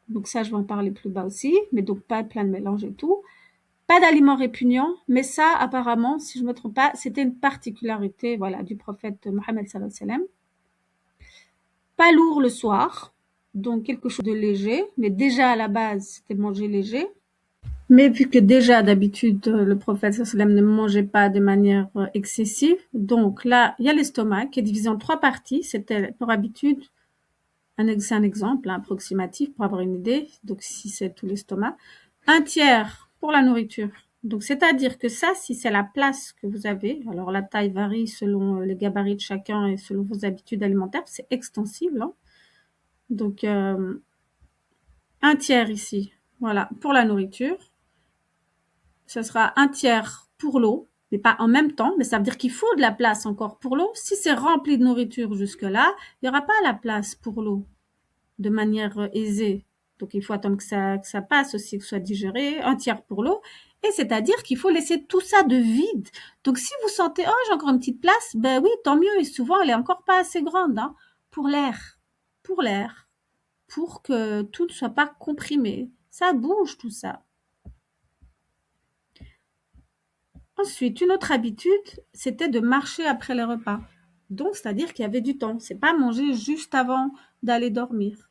donc ça je vais en parler plus bas aussi, mais donc pas plein de mélange et tout. Pas d'aliments répugnants, mais ça apparemment, si je ne me trompe pas, c'était une particularité voilà, du prophète Mohammed sallallahu alayhi wa sallam. Pas lourd le soir, Donc quelque chose de léger, mais déjà à la base, c'était manger léger. Mais vu que déjà d'habitude le prophète sallam ne mangeait pas de manière excessive, donc là il y a l'estomac qui est divisé en trois parties. C'était pour habitude, c'est un exemple approximatif pour avoir une idée. Donc si c'est tout l'estomac, un tiers pour la nourriture. Donc c'est-à-dire que ça, si c'est la place que vous avez, alors la taille varie selon les gabarits de chacun et selon vos habitudes alimentaires, c'est extensible. Hein. Donc un tiers ici, voilà, pour la nourriture. Ce sera un tiers pour l'eau, mais pas en même temps, mais ça veut dire qu'il faut de la place encore pour l'eau. Si c'est rempli de nourriture jusque-là, il n'y aura pas la place pour l'eau de manière aisée. Donc il faut attendre que ça passe aussi, que ce soit digéré, un tiers pour l'eau. Et c'est-à-dire qu'il faut laisser tout ça de vide. Donc si vous sentez, oh j'ai encore une petite place, ben oui, tant mieux. Et souvent, elle est encore pas assez grande hein, pour l'air. Pour l'air. Pour que tout ne soit pas comprimé. Ça bouge tout ça. Ensuite, une autre habitude, c'était de marcher après les repas. Donc, c'est-à-dire qu'il y avait du temps. C'est pas manger juste avant d'aller dormir.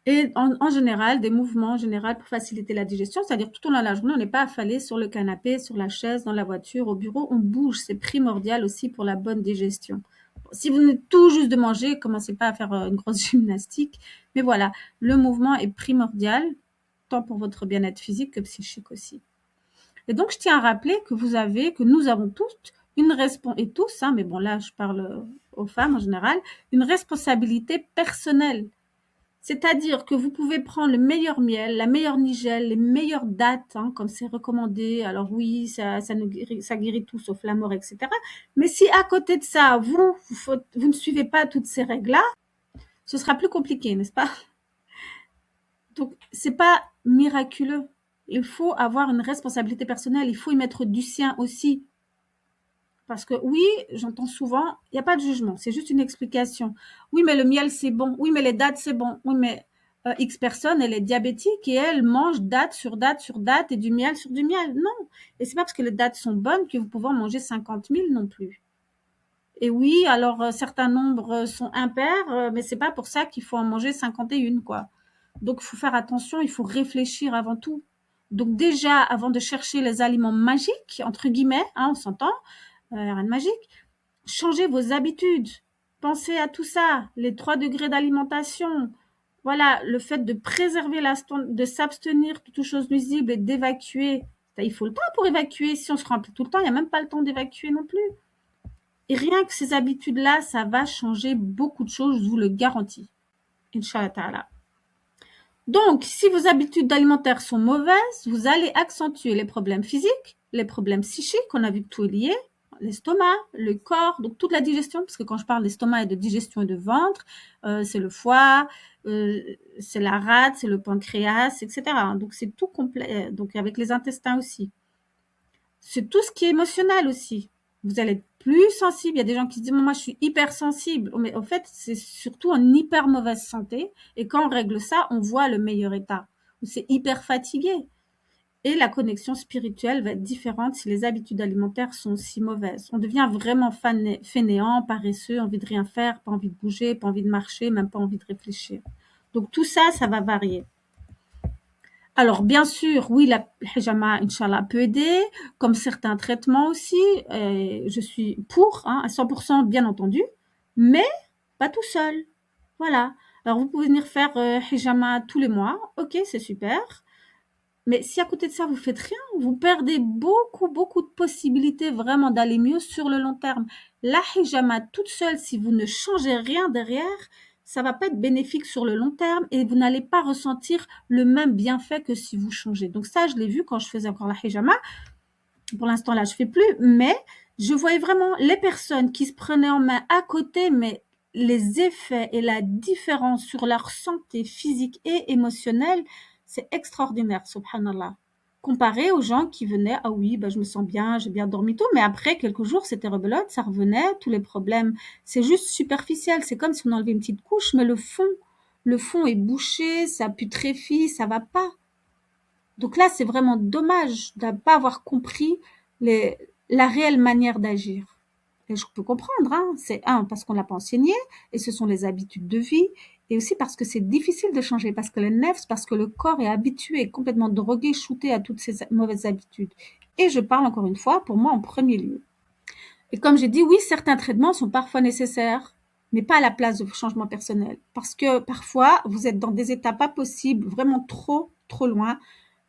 Et en général, des mouvements en général pour faciliter la digestion, c'est-à-dire tout au long de la journée, on n'est pas affalé sur le canapé, sur la chaise, dans la voiture, au bureau, on bouge. C'est primordial aussi pour la bonne digestion. Si vous venez tout juste de manger, commencez pas à faire une grosse gymnastique. Mais voilà, le mouvement est primordial, tant pour votre bien-être physique que psychique aussi. Et donc, je tiens à rappeler que nous avons toutes une responsabilité, et tous, hein, mais bon, là, je parle aux femmes en général, une responsabilité personnelle. C'est-à-dire que vous pouvez prendre le meilleur miel, la meilleure nigelle, les meilleures dates, hein, comme c'est recommandé. Alors oui, ça guérit tout sauf la mort, etc. Mais si à côté de ça, vous ne suivez pas toutes ces règles-là, ce sera plus compliqué, n'est-ce pas? Donc, c'est pas miraculeux. Il faut avoir une responsabilité personnelle. Il faut y mettre du sien aussi. Parce que oui, j'entends souvent, il n'y a pas de jugement, c'est juste une explication. Oui, mais le miel, c'est bon. Oui, mais les dattes, c'est bon. Oui, mais X personne, elle est diabétique et elle mange date sur date sur date et du miel sur du miel. Non. Et c'est pas parce que les dates sont bonnes que vous pouvez en manger 50 000 non plus. Et oui, alors certains nombres sont impairs, mais c'est pas pour ça qu'il faut en manger 51, quoi. Donc, il faut faire attention, il faut réfléchir avant tout. Donc déjà, avant de chercher les aliments magiques, entre guillemets, hein, on s'entend, rien de magique, changez vos habitudes. Pensez à tout ça, les 3 degrés d'alimentation. Voilà, le fait de préserver de s'abstenir de toute chose nuisible et d'évacuer. Il faut le temps pour évacuer. Si on se remplit tout le temps, il n'y a même pas le temps d'évacuer non plus. Et rien que ces habitudes-là, ça va changer beaucoup de choses, je vous le garantis. Inch'Allah ta'ala. Donc, si vos habitudes alimentaires sont mauvaises, vous allez accentuer les problèmes physiques, les problèmes psychiques, on a vu que tout est lié, l'estomac, le corps, donc toute la digestion, parce que quand je parle d'estomac et de digestion et de ventre, c'est le foie, c'est la rate, c'est le pancréas, etc. Donc c'est tout complet, donc avec les intestins aussi. C'est tout ce qui est émotionnel aussi. Vous allez être plus sensible. Il y a des gens qui se disent, moi, je suis hypersensible. Mais en fait, c'est surtout en hyper mauvaise santé. Et quand on règle ça, on voit le meilleur état. C'est hyper fatigué. Et la connexion spirituelle va être différente si les habitudes alimentaires sont aussi mauvaises. On devient vraiment fainéant, paresseux, envie de rien faire, pas envie de bouger, pas envie de marcher, même pas envie de réfléchir. Donc tout ça, ça va varier. Alors, bien sûr, oui, la hijama, Inch'Allah, peut aider, comme certains traitements aussi. Je suis pour, hein, à 100%, bien entendu, mais pas tout seul. Voilà. Alors, vous pouvez venir faire hijama tous les mois. Ok, c'est super. Mais si à côté de ça, vous faites rien, vous perdez beaucoup, beaucoup de possibilités vraiment d'aller mieux sur le long terme. La hijama toute seule, si vous ne changez rien derrière, ça va pas être bénéfique sur le long terme et vous n'allez pas ressentir le même bienfait que si vous changez. Donc ça, je l'ai vu quand je faisais encore la hijama. Pour l'instant, là, je fais plus, mais je voyais vraiment les personnes qui se prenaient en main à côté, mais les effets et la différence sur leur santé physique et émotionnelle, c'est extraordinaire, subhanallah. Comparé aux gens qui venaient, ah oui, bah, je me sens bien, j'ai bien dormi tout, mais après quelques jours, c'était rebelote, ça revenait, tous les problèmes. C'est juste superficiel, c'est comme si on enlevait une petite couche, mais le fond est bouché, ça putréfie, ça va pas. Donc là, c'est vraiment dommage de ne pas avoir compris la réelle manière d'agir. Et je peux comprendre, hein. C'est un, parce qu'on l'a pas enseigné, et ce sont les habitudes de vie, et aussi parce que c'est difficile de changer, parce que le nefs, parce que le corps est habitué, complètement drogué, shooté à toutes ces mauvaises habitudes. Et je parle encore une fois, pour moi, en premier lieu. Et comme j'ai dit, oui, certains traitements sont parfois nécessaires, mais pas à la place de changement personnel. Parce que parfois, vous êtes dans des états pas possibles, vraiment trop, trop loin,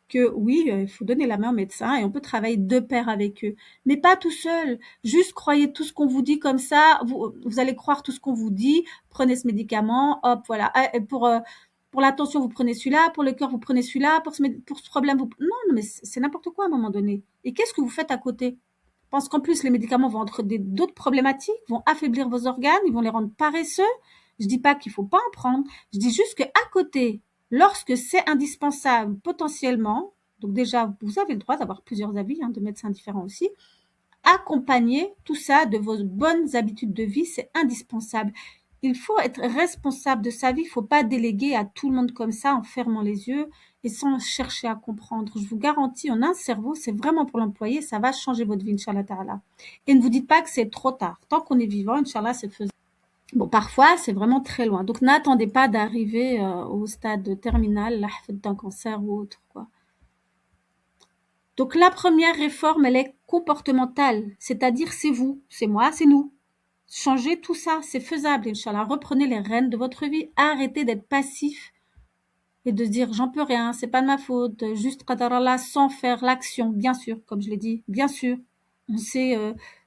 que oui, il faut donner la main au médecin et on peut travailler de pair avec eux. Mais pas tout seul. Juste croyez tout ce qu'on vous dit comme ça. Vous allez croire tout ce qu'on vous dit. Prenez ce médicament. Hop, voilà. Ah, et pour l'attention, vous prenez celui-là. Pour le cœur, vous prenez celui-là. Pour ce problème, vous... Non, non, mais c'est n'importe quoi à un moment donné. Et qu'est-ce que vous faites à côté? Je pense qu'en plus, les médicaments vont entraîner d'autres problématiques, vont affaiblir vos organes, ils vont les rendre paresseux. Je dis pas qu'il faut pas en prendre. Je dis juste qu'à côté, lorsque c'est indispensable potentiellement, donc déjà, vous avez le droit d'avoir plusieurs avis, hein, de médecins différents aussi, accompagner tout ça de vos bonnes habitudes de vie, c'est indispensable. Il faut être responsable de sa vie, il ne faut pas déléguer à tout le monde comme ça en fermant les yeux et sans chercher à comprendre. Je vous garantis, on a un cerveau, c'est vraiment pour l'employer, ça va changer votre vie, Inch'Allah Ta'ala. Et ne vous dites pas que c'est trop tard. Tant qu'on est vivant, Inch'Allah, c'est faisable. Bon, parfois, c'est vraiment très loin. Donc, n'attendez pas d'arriver au stade terminal, là, d'un cancer ou autre, quoi. Donc, la première réforme, elle est comportementale. C'est-à-dire, c'est vous, c'est moi, c'est nous. Changez tout ça, c'est faisable, Inch'Allah. Reprenez les rênes de votre vie. Arrêtez d'être passif et de se dire, j'en peux rien, c'est pas de ma faute. Juste qadarallah, sans faire l'action. Bien sûr, comme je l'ai dit, bien sûr. On sait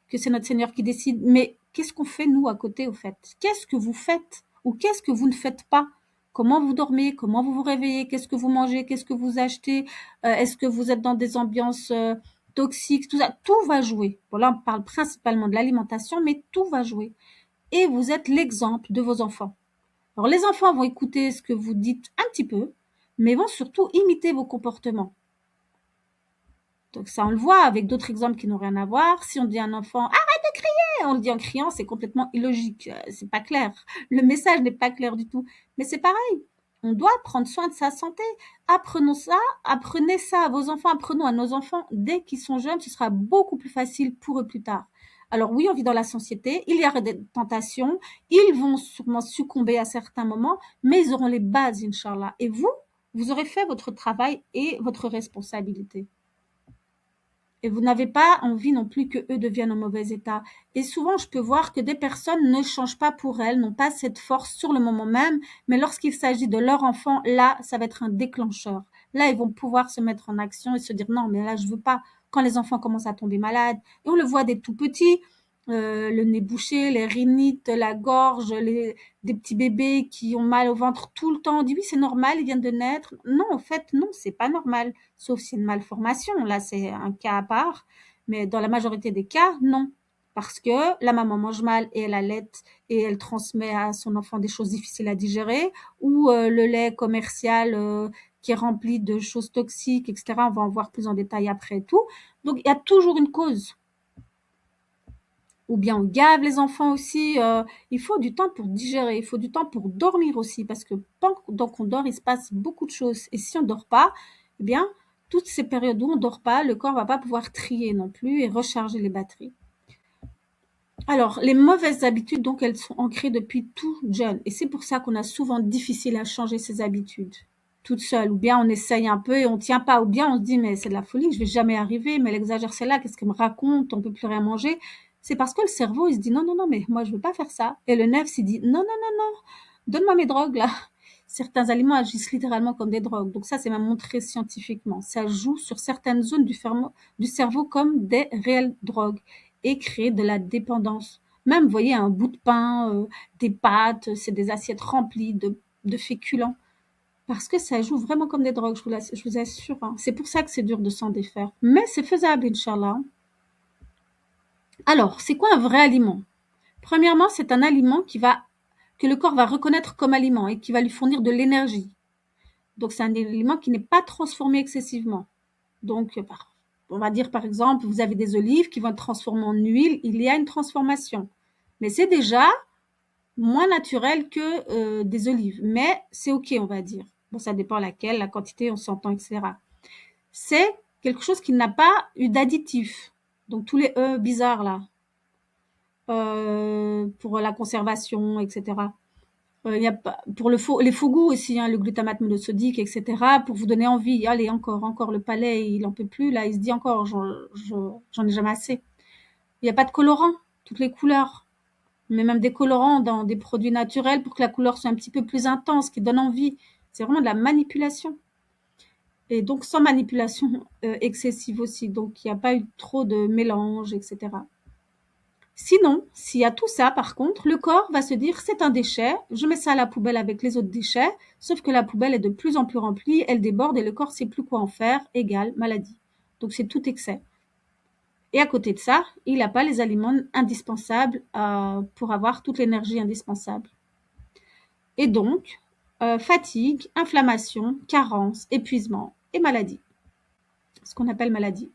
que c'est notre Seigneur qui décide. Mais qu'est-ce qu'on fait, nous, à côté, au fait? Qu'est-ce que vous faites? Ou qu'est-ce que vous ne faites pas? Comment vous dormez? Comment vous vous réveillez? Qu'est-ce que vous mangez? Qu'est-ce que vous achetez? Est-ce que vous êtes dans des ambiances toxiques? Tout ça, tout va jouer. Bon, là, on parle principalement de l'alimentation, mais tout va jouer. Et vous êtes l'exemple de vos enfants. Alors, les enfants vont écouter ce que vous dites un petit peu, mais vont surtout imiter vos comportements. Donc ça, on le voit avec d'autres exemples qui n'ont rien à voir. Si on dit à un enfant «Arrête de crier!», on le dit en criant, c'est complètement illogique, c'est pas clair. Le message n'est pas clair du tout. Mais c'est pareil, on doit prendre soin de sa santé. Apprenez ça à vos enfants, apprenons à nos enfants dès qu'ils sont jeunes, ce sera beaucoup plus facile pour eux plus tard. Alors oui, on vit dans la société, il y aura des tentations, ils vont sûrement succomber à certains moments, mais ils auront les bases, Inch'Allah. Et vous aurez fait votre travail et votre responsabilité. Et vous n'avez pas envie non plus que eux deviennent en mauvais état. Et souvent, je peux voir que des personnes ne changent pas pour elles, n'ont pas cette force sur le moment même, mais lorsqu'il s'agit de leur enfant, là, ça va être un déclencheur. Là, ils vont pouvoir se mettre en action et se dire non, mais là, je veux pas. Quand les enfants commencent à tomber malades, et on le voit des tout petits, le nez bouché, les rhinites, la gorge, des petits bébés qui ont mal au ventre tout le temps. On dit oui, c'est normal, ils viennent de naître. Non, en fait, non, c'est pas normal. Sauf si c'est une malformation. Là, c'est un cas à part. Mais dans la majorité des cas, non. Parce que la maman mange mal et elle allaite et elle transmet à son enfant des choses difficiles à digérer, ou le lait commercial qui est rempli de choses toxiques, etc. On va en voir plus en détail après et tout. Donc, il y a toujours une cause. Ou bien on gave les enfants aussi. Il faut du temps pour digérer, il faut du temps pour dormir aussi, parce que pendant qu'on dort, il se passe beaucoup de choses. Et si on dort pas, eh bien, toutes ces périodes où on dort pas, le corps va pas pouvoir trier non plus et recharger les batteries. Alors, les mauvaises habitudes, donc, elles sont ancrées depuis tout jeune. Et c'est pour ça qu'on a souvent difficile à changer ces habitudes toute seule. Ou bien on essaye un peu et on tient pas. Ou bien on se dit, mais c'est de la folie, je vais jamais arriver. Mais elle exagère celle-là, qu'est-ce qu'elle me raconte? On peut plus rien manger. C'est parce que le cerveau, il se dit, non, non, non, mais moi, je veux pas faire ça. Et le nerf s'il dit, non, non, non, non, donne-moi mes drogues, là. Certains aliments agissent littéralement comme des drogues. Donc ça, c'est même montré scientifiquement. Ça joue sur certaines zones du cerveau comme des réelles drogues et crée de la dépendance. Même, vous voyez, un bout de pain, des pâtes, c'est des assiettes remplies de féculents. Parce que ça joue vraiment comme des drogues, je vous assure. Hein. C'est pour ça que c'est dur de s'en défaire. Mais c'est faisable, Inch'Allah. Alors, c'est quoi un vrai aliment? Premièrement, c'est un aliment que le corps va reconnaître comme aliment et qui va lui fournir de l'énergie. Donc, c'est un aliment qui n'est pas transformé excessivement. Donc, on va dire par exemple, vous avez des olives qui vont être transformées en huile, il y a une transformation. Mais c'est déjà moins naturel que des olives. Mais c'est ok, on va dire. Bon, ça dépend laquelle, la quantité, on s'entend, etc. C'est quelque chose qui n'a pas eu d'additif. Donc tous les bizarres là. pour la conservation, etc. Il y a pas pour les faux goûts aussi, hein, le glutamate monosodique, etc. Pour vous donner envie. Allez, encore, le palais, il en peut plus. Là, il se dit encore, j'en ai jamais assez. Il n'y a pas de colorant, toutes les couleurs. Mais même des colorants dans des produits naturels pour que la couleur soit un petit peu plus intense, qui donne envie. C'est vraiment de la manipulation. Et donc sans manipulation excessive aussi. Donc il n'y a pas eu trop de mélange, etc. Sinon, s'il y a tout ça, par contre, le corps va se dire c'est un déchet, je mets ça à la poubelle avec les autres déchets, sauf que la poubelle est de plus en plus remplie, elle déborde et le corps sait plus quoi en faire, égale maladie. Donc c'est tout excès. Et à côté de ça, il n'a pas les aliments indispensables pour avoir toute l'énergie indispensable. Et donc, fatigue, inflammation, carence, épuisement et maladie. Ce qu'on appelle maladie.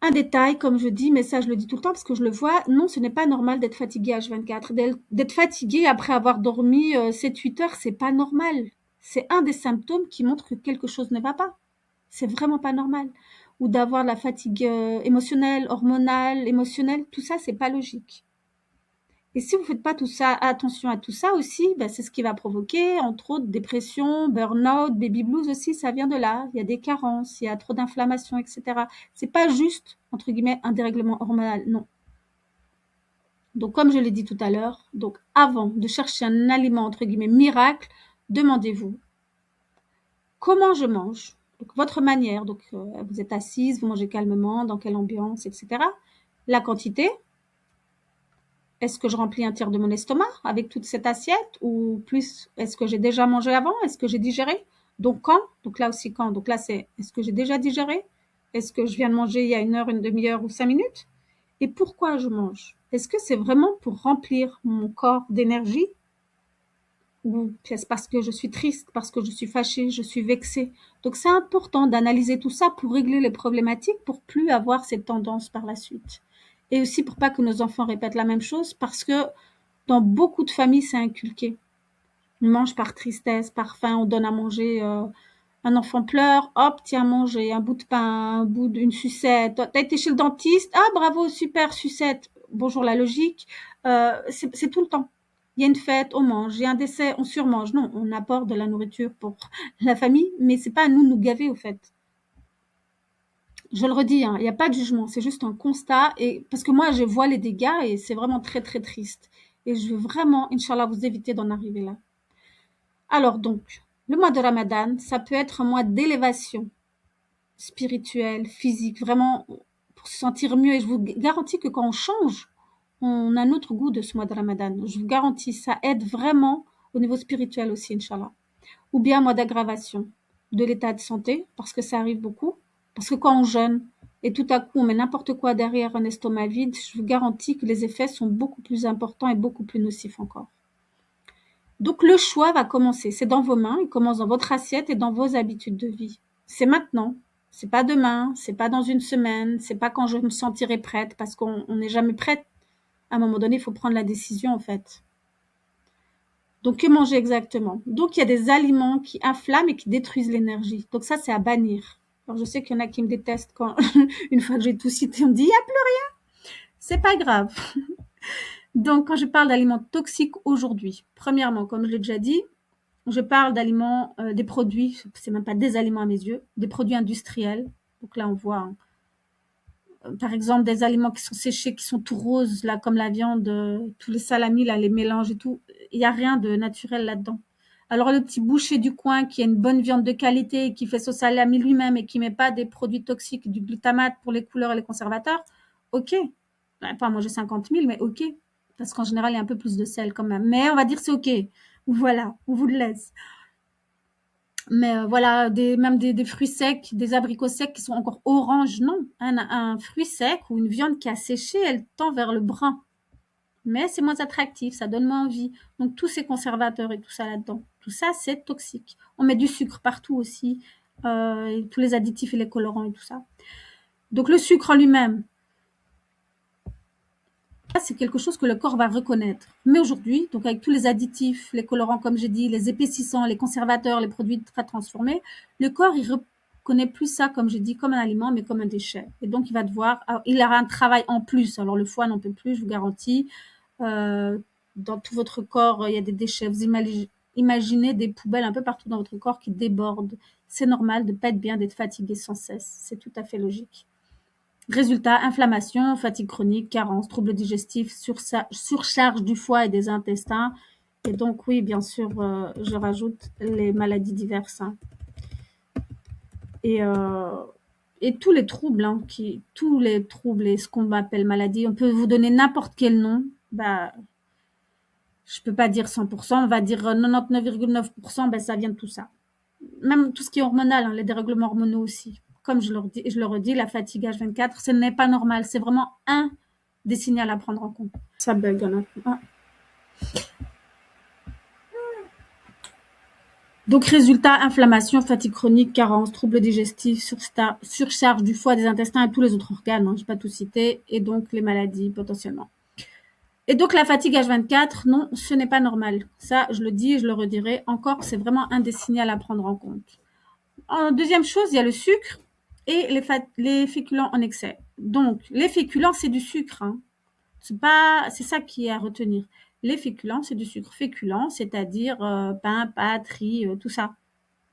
Un détail, comme je dis, mais ça je le dis tout le temps parce que je le vois, non, ce n'est pas normal d'être fatigué H24. D'être fatigué après avoir dormi 7-8 heures, c'est pas normal. C'est un des symptômes qui montre que quelque chose ne va pas. C'est vraiment pas normal. Ou d'avoir de la fatigue émotionnelle, hormonale, émotionnelle, tout ça, c'est pas logique. Et si vous faites pas tout ça, attention à tout ça aussi, ben c'est ce qui va provoquer, entre autres, dépression, burn-out, baby blues aussi, ça vient de là. Il y a des carences, il y a trop d'inflammation, etc. C'est pas juste, entre guillemets, un dérèglement hormonal, non. Donc, comme je l'ai dit tout à l'heure, donc avant de chercher un aliment, entre guillemets, miracle, demandez-vous comment je mange. Donc, votre manière, donc vous êtes assise, vous mangez calmement, dans quelle ambiance, etc. La quantité, est-ce que je remplis un tiers de mon estomac avec toute cette assiette ou plus est-ce que j'ai déjà mangé avant? Est-ce que j'ai digéré? Donc quand? Donc là aussi quand? Donc là c'est est-ce que j'ai déjà digéré? Est-ce que je viens de manger il y a 1 heure, une demi-heure ou 5 minutes? Et pourquoi je mange? Est-ce que c'est vraiment pour remplir mon corps d'énergie ou est-ce parce que je suis triste, parce que je suis fâchée, je suis vexée? Donc c'est important d'analyser tout ça pour régler les problématiques, pour plus avoir cette tendance par la suite. Et aussi pour pas que nos enfants répètent la même chose parce que dans beaucoup de familles, c'est inculqué. On mange par tristesse, par faim, on donne à manger. Un enfant pleure, hop, tiens, manger un bout de pain, un bout d'une sucette. T'as été chez le dentiste, ah bravo, super sucette. Bonjour la logique. C'est tout le temps. Il y a une fête, on mange. Il y a un décès, on surmange. Non, on apporte de la nourriture pour la famille, mais c'est pas à nous de nous gaver au fait. Je le redis, hein, il n'y a pas de jugement, c'est juste un constat. Et parce que moi, je vois les dégâts et c'est vraiment très très triste. Et je veux vraiment, Inch'Allah, vous éviter d'en arriver là. Alors donc, le mois de Ramadan, ça peut être un mois d'élévation spirituelle, physique, vraiment pour se sentir mieux. Et je vous garantis que quand on change, on a un autre goût de ce mois de Ramadan. Je vous garantis, ça aide vraiment au niveau spirituel aussi, Inch'Allah. Ou bien un mois d'aggravation de l'état de santé, parce que ça arrive beaucoup. Parce que quand on jeûne et tout à coup on met n'importe quoi derrière un estomac vide, je vous garantis que les effets sont beaucoup plus importants et beaucoup plus nocifs encore. Donc le choix va commencer, c'est dans vos mains, il commence dans votre assiette et dans vos habitudes de vie. C'est maintenant, c'est pas demain, c'est pas dans une semaine, c'est pas quand je me sentirai prête, parce qu'on n'est jamais prête. À un moment donné, il faut prendre la décision en fait. Donc que manger exactement? Donc il y a des aliments qui inflamment et qui détruisent l'énergie. Donc ça, c'est à bannir. Alors je sais qu'il y en a qui me détestent quand une fois que j'ai tout cité, on me dit il n'y a plus rien. C'est pas grave. Donc quand je parle d'aliments toxiques aujourd'hui, premièrement, comme je l'ai déjà dit, je parle d'aliments, des produits, c'est même pas des aliments à mes yeux, des produits industriels. Donc là, on voit, par exemple, des aliments qui sont séchés, qui sont tout roses, là, comme la viande, tous les salamis, là, les mélanges et tout. Il n'y a rien de naturel là-dedans. Alors, le petit boucher du coin qui a une bonne viande de qualité, qui fait son salami lui-même et qui met pas des produits toxiques, du glutamate pour les couleurs et les conservateurs, ok. Pas manger 50 000, mais ok. Parce qu'en général, il y a un peu plus de sel quand même. Mais on va dire c'est ok. Voilà, on vous le laisse. Mais voilà, même des fruits secs, des abricots secs qui sont encore oranges, non. Un fruit sec ou une viande qui a séché, elle tend vers le brun. Mais c'est moins attractif, ça donne moins envie. Donc tous ces conservateurs et tout ça là-dedans, tout ça c'est toxique. On met du sucre partout aussi, et tous les additifs et les colorants et tout ça. Donc le sucre en lui-même, c'est quelque chose que le corps va reconnaître. Mais aujourd'hui, donc avec tous les additifs, les colorants comme j'ai dit, les épaississants, les conservateurs, les produits très transformés, le corps il reconnaît plus ça, comme j'ai dit, comme un aliment, mais comme un déchet. Et donc, il va devoir, il aura un travail en plus. Alors, le foie n'en peut plus, je vous garantis. Dans tout votre corps, il y a des déchets. Vous imaginez des poubelles un peu partout dans votre corps qui débordent. C'est normal de ne pas être bien, d'être fatigué sans cesse. C'est tout à fait logique. Résultat, inflammation, fatigue chronique, carence, troubles digestifs, surcharge du foie et des intestins. Et donc, oui, bien sûr, je rajoute les maladies diverses. Hein. Et, euh, et tous les troubles, hein, et ce qu'on appelle maladie, on peut vous donner n'importe quel nom. Bah, je peux pas dire 100%, on va dire 99,9%, ben ça vient de tout ça. Même tout ce qui est hormonal, hein, les dérèglements hormonaux aussi. Comme je le redis, la fatigue H24, ce n'est pas normal. C'est vraiment un des signaux à prendre en compte. Ça bug, hein. Ah. Donc, résultat, inflammation, fatigue chronique, carence, troubles digestifs, surcharge du foie, des intestins et tous les autres organes. Hein, je ne vais pas tout citer. Et donc, les maladies potentiellement. Et donc, la fatigue H24, non, ce n'est pas normal. Ça, je le dis et je le redirai. Encore, c'est vraiment un des signaux à prendre en compte. En deuxième chose, il y a le sucre et les féculents en excès. Donc, les féculents, c'est du sucre. Hein. C'est ça qui est à retenir. Les féculents, c'est du sucre féculent, c'est-à-dire pain, pâtes, riz, tout ça.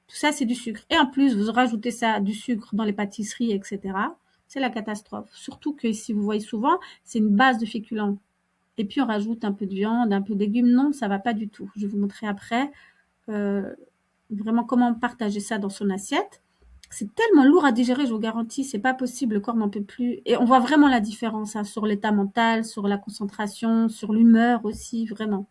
Tout ça, c'est du sucre. Et en plus, vous rajoutez ça, du sucre dans les pâtisseries, etc. C'est la catastrophe. Surtout que si vous voyez souvent, c'est une base de féculents. Et puis, on rajoute un peu de viande, un peu de légumes. Non, ça va pas du tout. Je vais vous montrer après vraiment comment partager ça dans son assiette. C'est tellement lourd à digérer, je vous garantis, c'est pas possible, le corps n'en peut plus. Et on voit vraiment la différence hein, sur l'état mental, sur la concentration, sur l'humeur aussi, vraiment.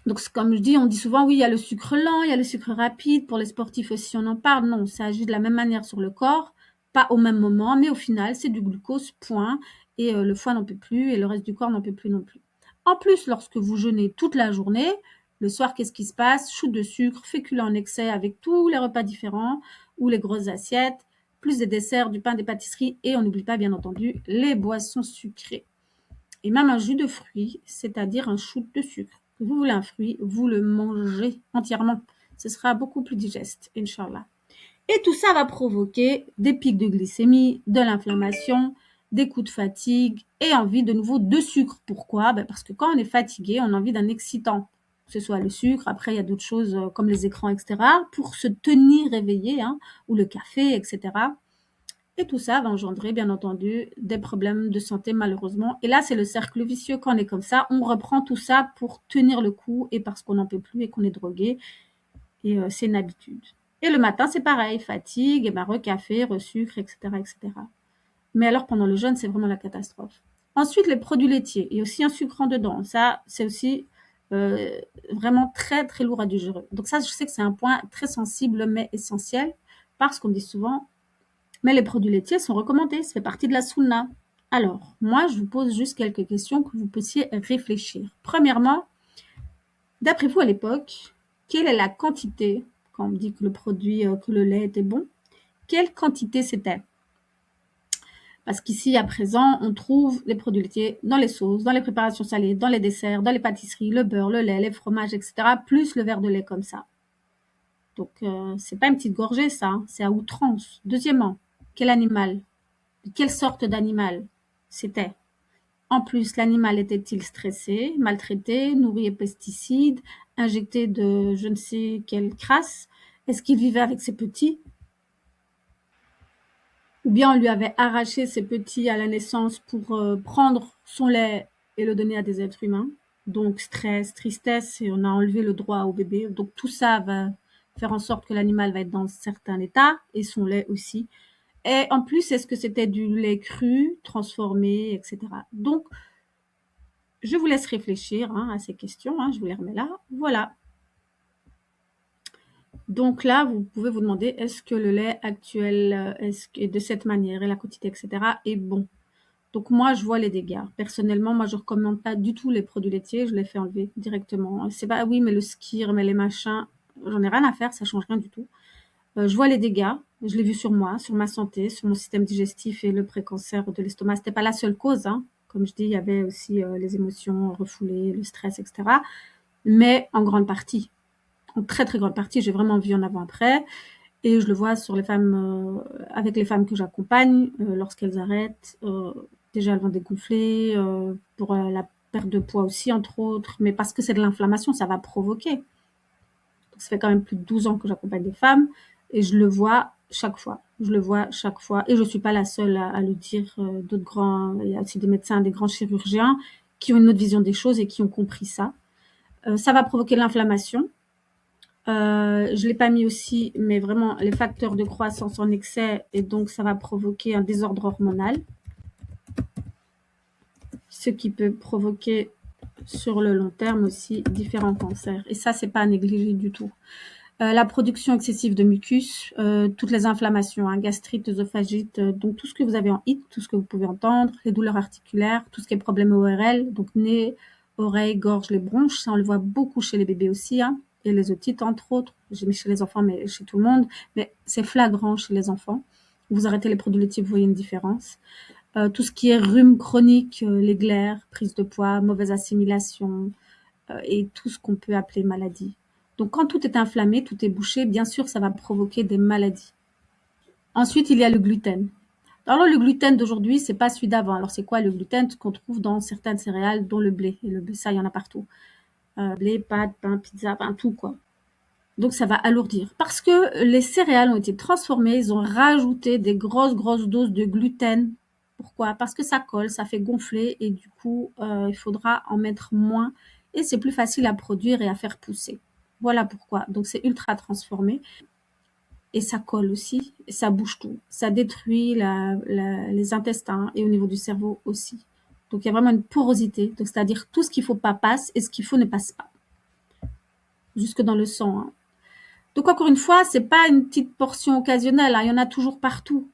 Donc, comme je dis, on dit souvent, oui, il y a le sucre lent, il y a le sucre rapide. Pour les sportifs aussi, on en parle. Non, ça agit de la même manière sur le corps, pas au même moment, mais au final, c'est du glucose, point. Et le foie n'en peut plus et le reste du corps n'en peut plus non plus. En plus, lorsque vous jeûnez toute la journée, le soir, qu'est-ce qui se passe? Shoot de sucre, féculents en excès avec tous les repas différents ou les grosses assiettes, plus des desserts, du pain, des pâtisseries et on n'oublie pas, bien entendu, les boissons sucrées. Et même un jus de fruits, c'est-à-dire un shoot de sucre. Vous voulez un fruit, vous le mangez entièrement. Ce sera beaucoup plus digeste, Inch'Allah. Et tout ça va provoquer des pics de glycémie, de l'inflammation, des coups de fatigue et envie de nouveau de sucre. Pourquoi? Parce que quand on est fatigué, on a envie d'un excitant. Que ce soit le sucre, après il y a d'autres choses comme les écrans, etc. pour se tenir éveillé, hein, ou le café, etc. Et tout ça va engendrer, bien entendu, des problèmes de santé malheureusement. Et là, c'est le cercle vicieux. Quand on est comme ça, on reprend tout ça pour tenir le coup et parce qu'on n'en peut plus et qu'on est drogué. Et c'est une habitude. Et le matin, c'est pareil, fatigue, et ben, recafé, resucre, etc., etc. Mais alors, pendant le jeûne, c'est vraiment la catastrophe. Ensuite, les produits laitiers. Il y a aussi un sucre en dedans. Ça, c'est aussi vraiment très, très lourd à digérer. Donc ça, je sais que c'est un point très sensible, mais essentiel, parce qu'on dit souvent, mais les produits laitiers sont recommandés, ça fait partie de la sunna. Alors, moi, je vous pose juste quelques questions que vous puissiez réfléchir. Premièrement, d'après vous à l'époque, quelle est la quantité, quand on me dit que le produit, que le lait était bon, quelle quantité c'était? Parce qu'ici, à présent, on trouve les produits laitiers dans les sauces, dans les préparations salées, dans les desserts, dans les pâtisseries, le beurre, le lait, les fromages, etc., plus le verre de lait comme ça. Donc, c'est pas une petite gorgée, ça, hein, c'est à outrance. Deuxièmement, quel animal? Quelle sorte d'animal c'était? En plus, l'animal était-il stressé, maltraité, nourri aux pesticides, injecté de je ne sais quelle crasse? Est-ce qu'il vivait avec ses petits? Ou bien on lui avait arraché ses petits à la naissance pour prendre son lait et le donner à des êtres humains? Donc stress, tristesse, et on a enlevé le droit au bébé. Donc tout ça va faire en sorte que l'animal va être dans un certain état, et son lait aussi. Et en plus, est-ce que c'était du lait cru, transformé, etc. Donc, je vous laisse réfléchir hein, à ces questions. Hein, je vous les remets là. Voilà. Donc là, vous pouvez vous demander, est-ce que le lait actuel est de cette manière et la quantité, etc. est bon? Donc moi, je vois les dégâts. Personnellement, moi, je recommande pas du tout les produits laitiers. Je les fais enlever directement. C'est pas, oui, mais le skyr, mais les machins, j'en ai rien à faire. Ça change rien du tout. Je vois les dégâts. Je l'ai vu sur moi, sur ma santé, sur mon système digestif et le pré-cancer de l'estomac. C'était pas la seule cause. Hein. Comme je dis, il y avait aussi les émotions refoulées, le stress, etc. Mais en grande partie, en très très grande partie, j'ai vraiment vu en avant-après. Et je le vois sur les femmes, avec les femmes que j'accompagne, lorsqu'elles arrêtent, déjà elles vont dégonfler, pour la perte de poids aussi, entre autres, mais parce que c'est de l'inflammation, ça va provoquer. Donc, ça fait quand même plus de 12 ans que j'accompagne des femmes et je le vois chaque fois. Je le vois chaque fois et je suis pas la seule à le dire. D'autres grands, il y a aussi des médecins, des grands chirurgiens qui ont une autre vision des choses et qui ont compris ça. Ça va provoquer l'inflammation. Je l'ai pas mis aussi, mais vraiment les facteurs de croissance en excès et donc ça va provoquer un désordre hormonal, ce qui peut provoquer sur le long terme aussi différents cancers. Et ça, c'est pas à négliger du tout. La production excessive de mucus, toutes les inflammations, hein, gastrite, œsophagite, donc tout ce que vous avez en HIT, tout ce que vous pouvez entendre, les douleurs articulaires, tout ce qui est problème ORL, donc nez, oreilles, gorge, les bronches, ça on le voit beaucoup chez les bébés aussi, hein, et les otites entre autres, j'ai mis chez les enfants mais chez tout le monde, mais c'est flagrant chez les enfants. Vous arrêtez les produits laitiers, vous voyez une différence. Tout ce qui est rhume chronique, les glaires, prise de poids, mauvaise assimilation, et tout ce qu'on peut appeler maladie. Donc quand tout est inflammé, tout est bouché, bien sûr, ça va provoquer des maladies. Ensuite, il y a le gluten. Alors le gluten d'aujourd'hui, c'est pas celui d'avant. Alors c'est quoi le gluten? Ce qu'on trouve dans certaines céréales, dont le blé. Et le blé, ça, il y en a partout. Blé, pâtes, pain, pizza, pain, tout quoi. Donc ça va alourdir. Parce que les céréales ont été transformées, ils ont rajouté des grosses doses de gluten. Pourquoi? Parce que ça colle, ça fait gonfler et du coup, il faudra en mettre moins et c'est plus facile à produire et à faire pousser. Voilà pourquoi. Donc c'est ultra transformé et ça colle aussi, et ça bouge tout. Ça détruit les intestins et au niveau du cerveau aussi. Donc il y a vraiment une porosité. Donc c'est-à-dire tout ce qu'il faut pas passe et ce qu'il faut ne passe pas. Jusque dans le sang, hein. Donc encore une fois, c'est pas une petite portion occasionnelle, hein, il y en a toujours partout.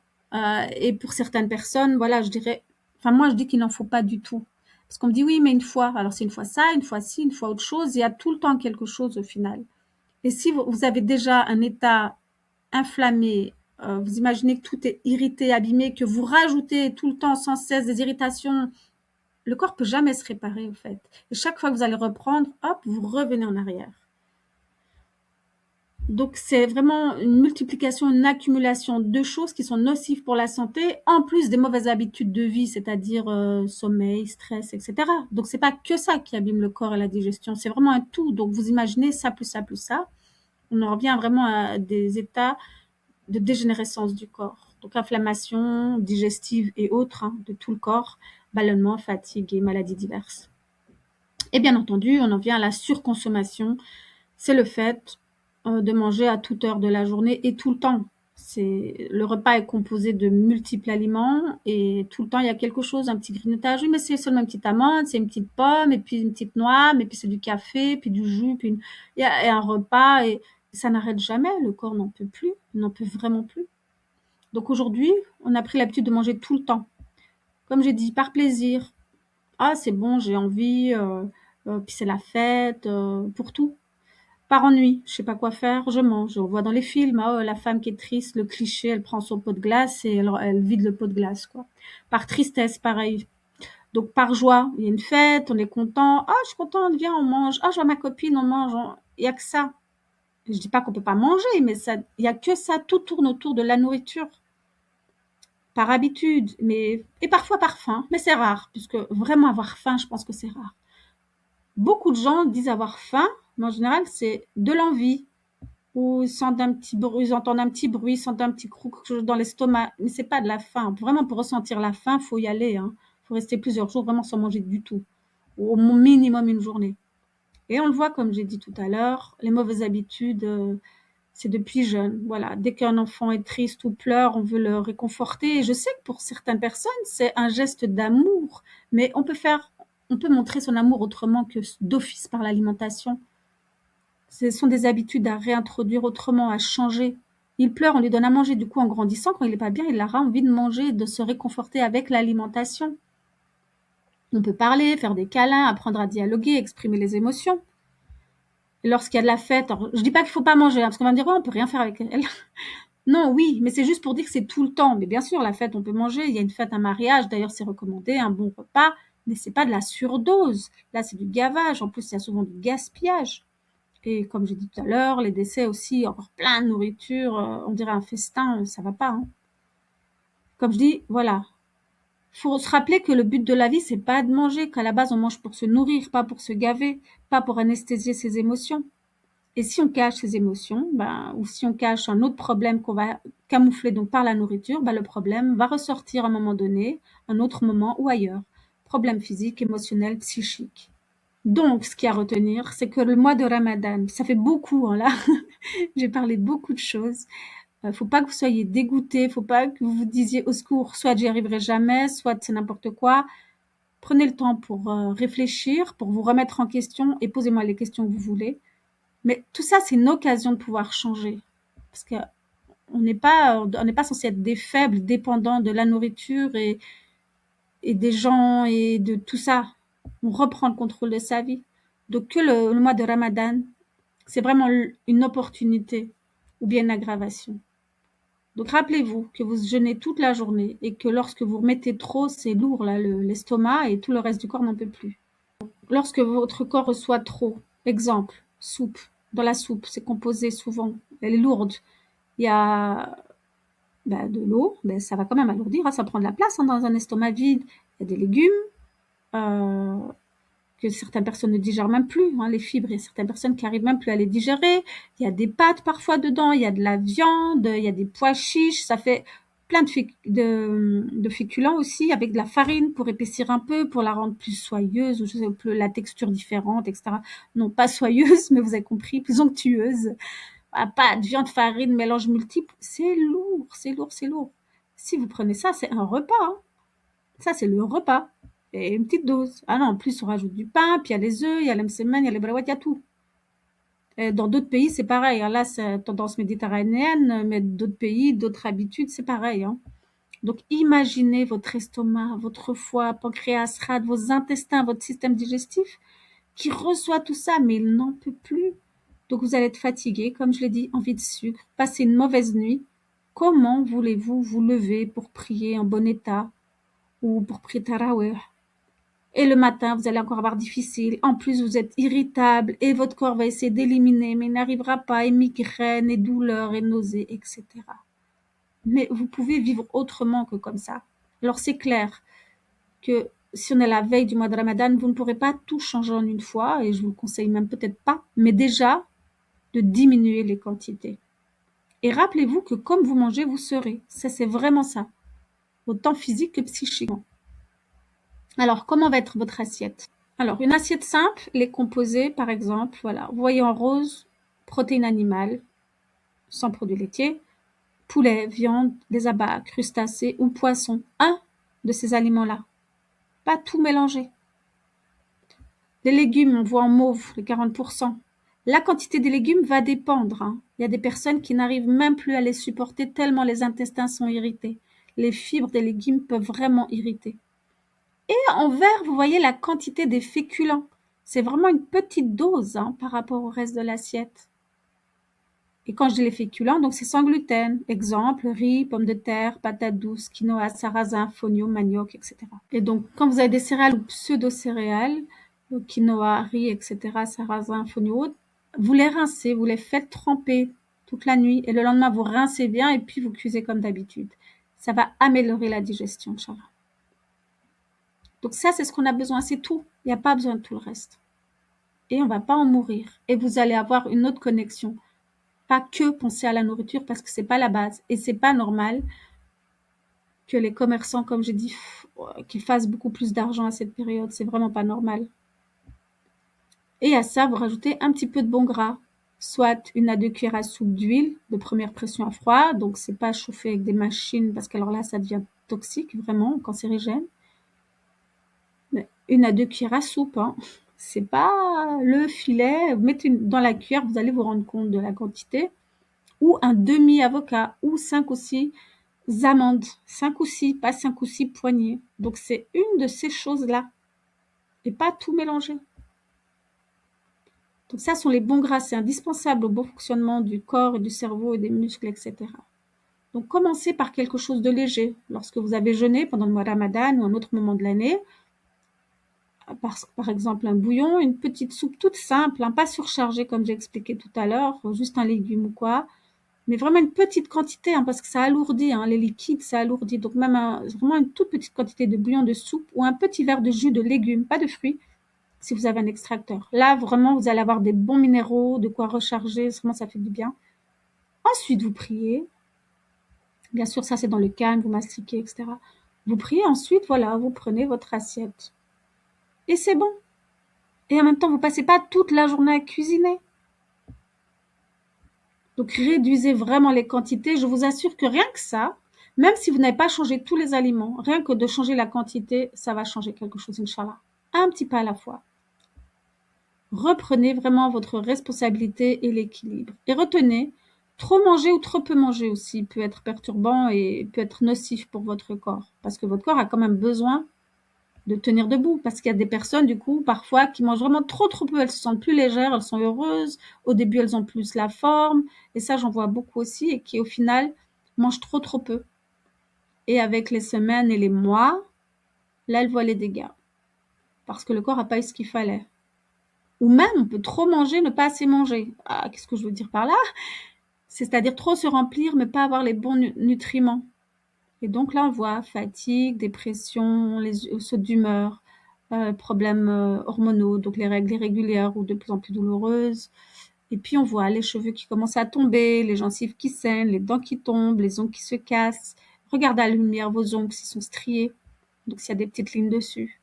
Et pour certaines personnes, voilà, je dirais, enfin moi je dis qu'il n'en faut pas du tout. Parce qu'on me dit oui, mais une fois, alors c'est une fois ça, une fois ci, une fois autre chose, il y a tout le temps quelque chose au final. Et si vous avez déjà un état inflammé, vous imaginez que tout est irrité, abîmé, que vous rajoutez tout le temps sans cesse des irritations, le corps peut jamais se réparer en fait. Et chaque fois que vous allez reprendre, hop, vous revenez en arrière. Donc c'est vraiment une multiplication, une accumulation de choses qui sont nocives pour la santé, en plus des mauvaises habitudes de vie, c'est-à-dire sommeil, stress, etc. Donc c'est pas que ça qui abîme le corps et la digestion, c'est vraiment un tout. Donc vous imaginez ça plus ça plus ça, on en revient vraiment à des états de dégénérescence du corps. Donc inflammation digestive et autres, hein, de tout le corps, ballonnement, fatigue et maladies diverses. Et bien entendu, on en vient à la surconsommation. C'est le fait de manger à toute heure de la journée et tout le temps. Le repas est composé de multiples aliments et tout le temps il y a quelque chose, un petit grignotage. Oui, mais c'est seulement une petite amande, c'est une petite pomme et puis une petite noix, mais puis c'est du café, puis du jus, puis et un repas et ça n'arrête jamais. Le corps n'en peut plus, n'en peut vraiment plus. Donc aujourd'hui, on a pris l'habitude de manger tout le temps. Comme j'ai dit, par plaisir. Ah, c'est bon, j'ai envie, puis c'est la fête, pour tout. Par ennui, je sais pas quoi faire, je mange. On voit dans les films, oh, la femme qui est triste, le cliché, elle prend son pot de glace et elle vide le pot de glace, quoi. Par tristesse, pareil. Donc par joie, il y a une fête, on est content. Ah, je suis contente, viens, on mange. Ah, je vois ma copine, on mange. Il y a que ça. Je dis pas qu'on peut pas manger, mais ça, il y a que ça. Tout tourne autour de la nourriture. Par habitude, mais, et parfois par faim. Mais c'est rare, puisque vraiment avoir faim, je pense que c'est rare. Beaucoup de gens disent avoir faim, mais en général, c'est de l'envie. Ou ils sentent un petit bruit, ils entendent un petit bruit, ils sentent un petit croc dans l'estomac. Mais c'est pas de la faim. Vraiment, pour ressentir la faim, faut y aller, hein. Faut rester plusieurs jours vraiment sans manger du tout. Au minimum une journée. Et on le voit, comme j'ai dit tout à l'heure, les mauvaises habitudes, c'est depuis jeune. Voilà. Dès qu'un enfant est triste ou pleure, on veut le réconforter. Et je sais que pour certaines personnes, c'est un geste d'amour. Mais on peut montrer son amour autrement que d'office par l'alimentation. Ce sont des habitudes à réintroduire autrement, à changer. Il pleure, on lui donne à manger. Du coup, en grandissant, quand il n'est pas bien, il aura envie de manger, de se réconforter avec l'alimentation. On peut parler, faire des câlins, apprendre à dialoguer, exprimer les émotions. Et lorsqu'il y a de la fête, alors, je dis pas qu'il faut pas manger, hein, parce qu'on va me dire, ouais, on peut rien faire avec elle. Non, oui, mais c'est juste pour dire que c'est tout le temps. Mais bien sûr, la fête, on peut manger. Il y a une fête, un mariage. D'ailleurs, c'est recommandé, un bon repas. Mais c'est pas de la surdose. Là, c'est du gavage. En plus, il y a souvent du gaspillage. Et comme j'ai dit tout à l'heure, les décès aussi, encore plein de nourriture, on dirait un festin, ça va pas, hein. Comme je dis, voilà, faut se rappeler que le but de la vie, c'est pas de manger, qu'à la base on mange pour se nourrir, pas pour se gaver, pas pour anesthésier ses émotions. Et si on cache ses émotions, ben, ou si on cache un autre problème qu'on va camoufler donc par la nourriture, ben, le problème va ressortir à un moment donné, un autre moment ou ailleurs. Problème physique, émotionnel, psychique. Donc, ce qu'il y a à retenir, c'est que le mois de Ramadan, ça fait beaucoup, hein, là. J'ai parlé de beaucoup de choses. Faut pas que vous soyez dégoûtés, faut pas que vous vous disiez au secours, soit j'y arriverai jamais, soit c'est n'importe quoi. Prenez le temps pour réfléchir, pour vous remettre en question et posez-moi les questions que vous voulez. Mais tout ça, c'est une occasion de pouvoir changer. Parce que on n'est pas censé être des faibles, dépendants de la nourriture et des gens et de tout ça. On reprend le contrôle de sa vie. Donc que le mois de Ramadan, c'est vraiment une opportunité ou bien une aggravation. Donc rappelez-vous que vous jeûnez toute la journée et que lorsque vous remettez trop, c'est lourd là, l'estomac et tout le reste du corps n'en peut plus. Lorsque votre corps reçoit trop, exemple, soupe, dans la soupe, c'est composé souvent, elle est lourde, il y a de l'eau, ça va quand même alourdir, hein, ça prend de la place, hein, dans un estomac vide. Il y a des légumes euh, que certaines personnes ne digèrent même plus, hein, les fibres, il y a certaines personnes qui arrivent même plus à les digérer. Il y a des pâtes parfois dedans, il y a de la viande, il y a des pois chiches, ça fait plein de féculents aussi, avec de la farine pour épaissir un peu, pour la rendre plus soyeuse, ou je sais plus, la texture différente, etc. Non, pas soyeuse, mais vous avez compris, plus onctueuse. Ah, pâte, viande, farine, mélange multiple, c'est lourd, c'est lourd, c'est lourd. Si vous prenez ça, c'est un repas, hein. Ça, c'est le repas. Et une petite dose. Ah non, en plus, on rajoute du pain, puis il y a les œufs, il y a l'msemen, il y a les brouettes, il y a tout. Et dans d'autres pays, c'est pareil, hein. Là, c'est tendance méditerranéenne, mais d'autres pays, d'autres habitudes, c'est pareil, hein. Donc, imaginez votre estomac, votre foie, pancréas, rate, vos intestins, votre système digestif qui reçoit tout ça, mais il n'en peut plus. Donc, vous allez être fatigué, comme je l'ai dit, envie de sucre, passer une mauvaise nuit. Comment voulez-vous vous lever pour prier en bon état ou pour prier Tarawih? Et le matin, vous allez encore avoir difficile. En plus, vous êtes irritable et votre corps va essayer d'éliminer, mais il n'arrivera pas, et migraine, et douleurs, et nausées, etc. Mais vous pouvez vivre autrement que comme ça. Alors, c'est clair que si on est la veille du mois de Ramadan, vous ne pourrez pas tout changer en une fois, et je vous le conseille même peut-être pas, mais déjà de diminuer les quantités. Et rappelez-vous que comme vous mangez, vous serez. Ça, c'est vraiment ça. Autant physique que psychiquement. Alors, comment va être votre assiette? Alors, une assiette simple, elle est composée, par exemple, voilà, vous voyez en rose, protéines animales, sans produits laitiers, poulet, viande, des abats, crustacés ou poissons. Un de ces aliments-là. Pas tout mélanger. Les légumes, on voit en mauve, les 40%. La quantité des légumes va dépendre, hein. Il y a des personnes qui n'arrivent même plus à les supporter tellement les intestins sont irrités. Les fibres des légumes peuvent vraiment irriter. Et en vert, vous voyez la quantité des féculents. C'est vraiment une petite dose, hein, par rapport au reste de l'assiette. Et quand je dis les féculents, donc c'est sans gluten. Exemple, riz, pommes de terre, patates douces, quinoa, sarrasin, fonio, manioc, etc. Et donc, quand vous avez des céréales ou pseudo-céréales, quinoa, riz, etc., sarrasin, fonio, vous les rincez, vous les faites tremper toute la nuit et le lendemain, vous rincez bien et puis vous cuisez comme d'habitude. Ça va améliorer la digestion, Inch'Allah. Donc ça, c'est ce qu'on a besoin, c'est tout. Il n'y a pas besoin de tout le reste. Et on va pas en mourir. Et vous allez avoir une autre connexion. Pas que penser à la nourriture parce que c'est pas la base. Et c'est pas normal que les commerçants, comme j'ai dit, qu'ils fassent beaucoup plus d'argent à cette période. C'est vraiment pas normal. Et à ça, vous rajoutez un petit peu de bon gras. Soit 1 à 2 cuillères à soupe d'huile de première pression à froid. Donc c'est pas chauffé avec des machines parce qu'alors là, ça devient toxique, vraiment, cancérigène. 1 à 2 cuillères à soupe, hein. C'est pas le filet. Vous mettez dans la cuillère, vous allez vous rendre compte de la quantité. Ou un demi-avocat, ou 5 ou 6 amandes. 5 ou 6, pas 5 ou 6 poignées. Donc c'est une de ces choses-là. Et pas tout mélanger. Donc ça sont les bons gras. C'est indispensable au bon fonctionnement du corps et du cerveau et des muscles, etc. Donc commencez par quelque chose de léger. Lorsque vous avez jeûné pendant le mois Ramadan ou un autre moment de l'année, par exemple un bouillon, une petite soupe toute simple, hein, pas surchargée comme j'ai expliqué tout à l'heure, juste un légume ou quoi, mais vraiment une petite quantité, hein, parce que ça alourdit, hein, les liquides, ça alourdit. Donc même vraiment une toute petite quantité de bouillon de soupe ou un petit verre de jus de légumes, pas de fruits, si vous avez un extracteur. Là, vraiment, vous allez avoir des bons minéraux, de quoi recharger, vraiment, ça fait du bien. Ensuite, vous priez. Bien sûr, ça, c'est dans le calme, vous mastiquez, etc. Vous priez, ensuite, voilà, vous prenez votre assiette. Et c'est bon. Et en même temps, vous passez pas toute la journée à cuisiner. Donc, réduisez vraiment les quantités. Je vous assure que rien que ça, même si vous n'avez pas changé tous les aliments, rien que de changer la quantité, ça va changer quelque chose, Inch'Allah. Un petit pas à la fois. Reprenez vraiment votre responsabilité et l'équilibre. Et retenez, trop manger ou trop peu manger aussi peut être perturbant et peut être nocif pour votre corps. Parce que votre corps a quand même besoin de tenir debout. Parce qu'il y a des personnes, du coup, parfois, qui mangent vraiment trop peu. Elles se sentent plus légères, elles sont heureuses. Au début, elles ont plus la forme. Et ça, j'en vois beaucoup aussi. Et qui, au final, mangent trop peu. Et avec les semaines et les mois, là, elles voient les dégâts. Parce que le corps n'a pas eu ce qu'il fallait. Ou même, on peut trop manger, ne pas assez manger. Ah, qu'est-ce que je veux dire par là? C'est-à-dire trop se remplir, mais pas avoir les bons nutriments. Et donc là, on voit fatigue, dépression, les sauts d'humeur, problèmes hormonaux, donc les règles irrégulières ou de plus en plus douloureuses. Et puis on voit les cheveux qui commencent à tomber, les gencives qui saignent, les dents qui tombent, les ongles qui se cassent. Regardez à la lumière vos ongles s'ils sont striés, donc s'il y a des petites lignes dessus.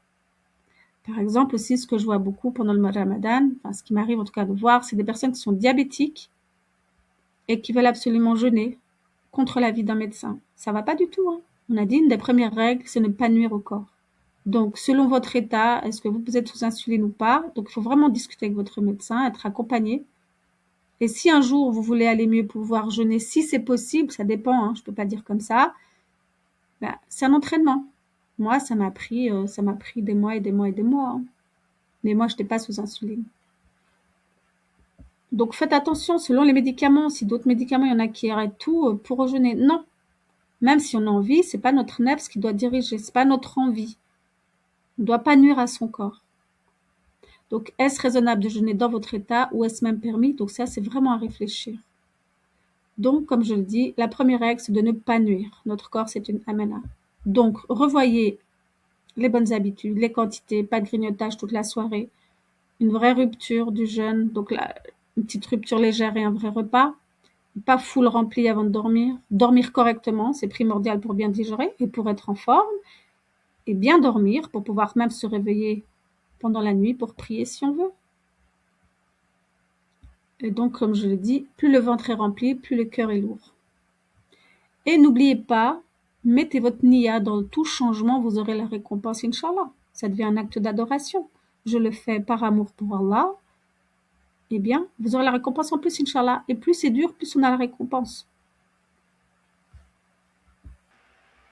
Par exemple aussi, ce que je vois beaucoup pendant le Ramadan, enfin ce qui m'arrive en tout cas de voir, c'est des personnes qui sont diabétiques et qui veulent absolument jeûner contre l'avis d'un médecin. Ça va pas du tout, hein. On a dit une des premières règles, c'est ne pas nuire au corps. Donc, selon votre état, est-ce que vous êtes sous insuline ou pas? Donc, il faut vraiment discuter avec votre médecin, être accompagné. Et si un jour vous voulez aller mieux, pouvoir jeûner, si c'est possible, ça dépend, hein, je peux pas dire comme ça. Ben, c'est un entraînement. Moi, ça m'a pris des mois et des mois et des mois, hein. Mais moi, je n'étais pas sous insuline. Donc, faites attention, selon les médicaments, si d'autres médicaments, il y en a qui arrêtent tout pour jeûner. Non. Même si on a envie, c'est pas notre nefs qui doit diriger, c'est pas notre envie. On ne doit pas nuire à son corps. Donc, est-ce raisonnable de jeûner dans votre état ou est-ce même permis? Donc ça, c'est vraiment à réfléchir. Donc, comme je le dis, la première règle, c'est de ne pas nuire. Notre corps, c'est une amana. Donc, revoyez les bonnes habitudes, les quantités, pas de grignotage toute la soirée, une vraie rupture du jeûne, donc là, une petite rupture légère et un vrai repas, pas full rempli avant de dormir correctement, c'est primordial pour bien digérer et pour être en forme, et bien dormir pour pouvoir même se réveiller pendant la nuit pour prier si on veut. Et donc, comme je l'ai dit, plus le ventre est rempli, plus le cœur est lourd. Et n'oubliez pas, mettez votre niya dans tout changement, vous aurez la récompense, Inch'Allah. Ça devient un acte d'adoration. Je le fais par amour pour Allah. Eh bien, vous aurez la récompense en plus, Inch'Allah. Et plus c'est dur, plus on a la récompense.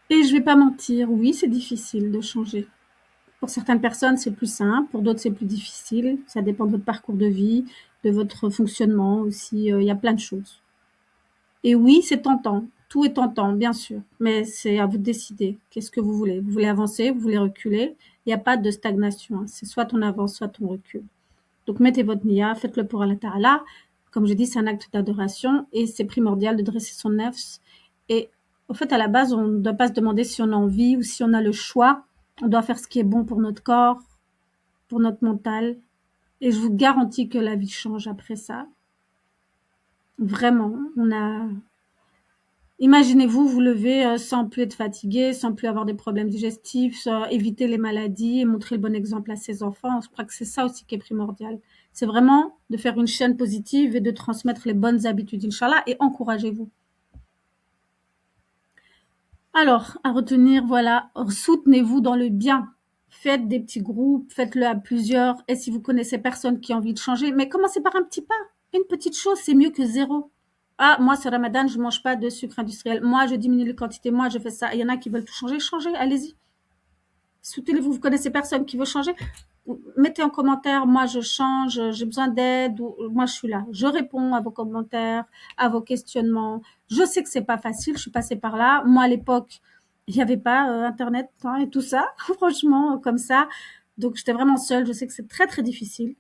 Et je vais pas mentir, oui, c'est difficile de changer. Pour certaines personnes, c'est plus simple, pour d'autres, c'est plus difficile. Ça dépend de votre parcours de vie, de votre fonctionnement aussi. Il y a plein de choses. Et oui, c'est tentant. Tout est tentant, bien sûr. Mais c'est à vous de décider. Qu'est-ce que vous voulez? Vous voulez avancer? Vous voulez reculer? Il n'y a pas de stagnation, hein. C'est soit on avance, soit on recule. Donc, mettez votre niya, faites-le pour Allah Ta'ala. Comme je dis, c'est un acte d'adoration et c'est primordial de dresser son nefs. Et au fait, à la base, on ne doit pas se demander si on a envie ou si on a le choix. On doit faire ce qui est bon pour notre corps, pour notre mental. Et je vous garantis que la vie change après ça. Vraiment, imaginez-vous vous lever sans plus être fatigué, sans plus avoir des problèmes digestifs, éviter les maladies et montrer le bon exemple à ses enfants. Je crois que c'est ça aussi qui est primordial. C'est vraiment de faire une chaîne positive et de transmettre les bonnes habitudes, Inch'Allah, et encouragez-vous. Alors, à retenir, voilà, soutenez-vous dans le bien. Faites des petits groupes, faites-le à plusieurs. Et si vous connaissez personne qui a envie de changer, mais commencez par un petit pas. Une petite chose, c'est mieux que zéro. Ah, moi, c'est Ramadan, je mange pas de sucre industriel. Moi, je diminue les quantités. Moi, je fais ça. Il y en a qui veulent tout changer. Changez, allez-y. Soutenez-vous. Vous connaissez personne qui veut changer. Mettez en commentaire, moi, je change, j'ai besoin d'aide. Ou, moi, je suis là. Je réponds à vos commentaires, à vos questionnements. Je sais que c'est pas facile. Je suis passée par là. Moi, à l'époque, il n'y avait pas Internet, hein, et tout ça. Franchement, comme ça. Donc, j'étais vraiment seule. Je sais que c'est très, très difficile,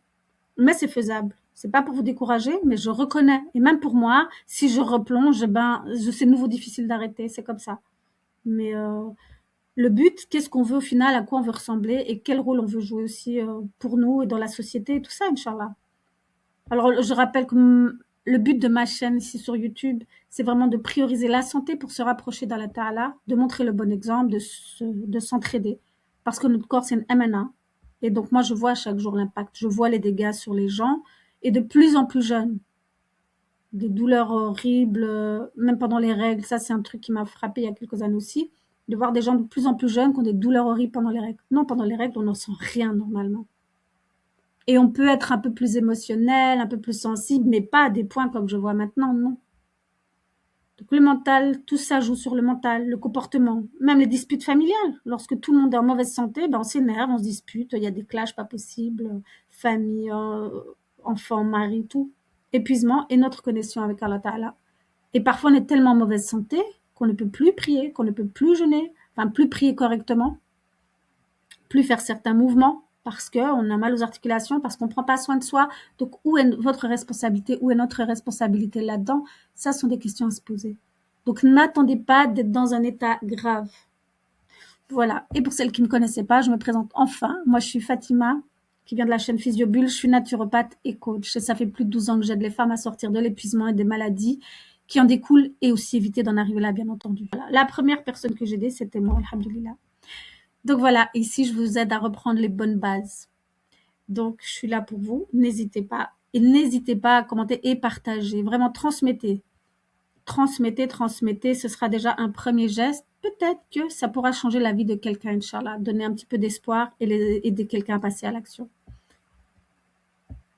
mais c'est faisable. C'est pas pour vous décourager, mais je reconnais. Et même pour moi, si je replonge, ben, c'est de nouveau difficile d'arrêter. C'est comme ça. Mais le but, qu'est-ce qu'on veut au final, à quoi on veut ressembler et quel rôle on veut jouer aussi pour nous et dans la société et tout ça, Inch'Allah. Alors, je rappelle que le but de ma chaîne ici sur YouTube, c'est vraiment de prioriser la santé pour se rapprocher d'Allah Ta'ala, de montrer le bon exemple, de s'entraider. Parce que notre corps, c'est une MNA. Et donc, moi, je vois chaque jour l'impact. Je vois les dégâts sur les gens et de plus en plus jeunes. Des douleurs horribles, même pendant les règles. Ça, c'est un truc qui m'a frappé il y a quelques années aussi. De voir des gens de plus en plus jeunes qui ont des douleurs horribles pendant les règles. Non, pendant les règles, on n'en sent rien normalement. Et on peut être un peu plus émotionnel, un peu plus sensible, mais pas à des points comme je vois maintenant, non. Donc le mental, tout ça joue sur le mental, le comportement, même les disputes familiales. Lorsque tout le monde est en mauvaise santé, ben on s'énerve, on se dispute, il y a des clashs pas possibles, famille, enfants, mari, tout. Épuisement et notre connexion avec Allah Ta'ala. Et parfois on est tellement en mauvaise santé qu'on ne peut plus prier, qu'on ne peut plus jeûner, enfin plus prier correctement, plus faire certains mouvements parce qu'on a mal aux articulations, parce qu'on ne prend pas soin de soi. Donc, où est votre responsabilité? Où est notre responsabilité là-dedans? Ça sont des questions à se poser. Donc, n'attendez pas d'être dans un état grave. Voilà. Et pour celles qui ne me connaissaient pas, je me présente enfin. Moi, je suis Fatima, qui vient de la chaîne Physiobulle. Je suis naturopathe et coach. Et ça fait plus de 12 ans que j'aide les femmes à sortir de l'épuisement et des maladies qui en découlent et aussi éviter d'en arriver là, bien entendu. Voilà. La première personne que j'ai aidée, c'était moi, alhamdoulilah. Donc voilà, ici je vous aide à reprendre les bonnes bases. Donc je suis là pour vous, n'hésitez pas. Et n'hésitez pas à commenter et partager. Vraiment transmettez. Transmettez, transmettez. Ce sera déjà un premier geste. Peut-être que ça pourra changer la vie de quelqu'un, Inch'Allah. Donner un petit peu d'espoir et aider quelqu'un à passer à l'action.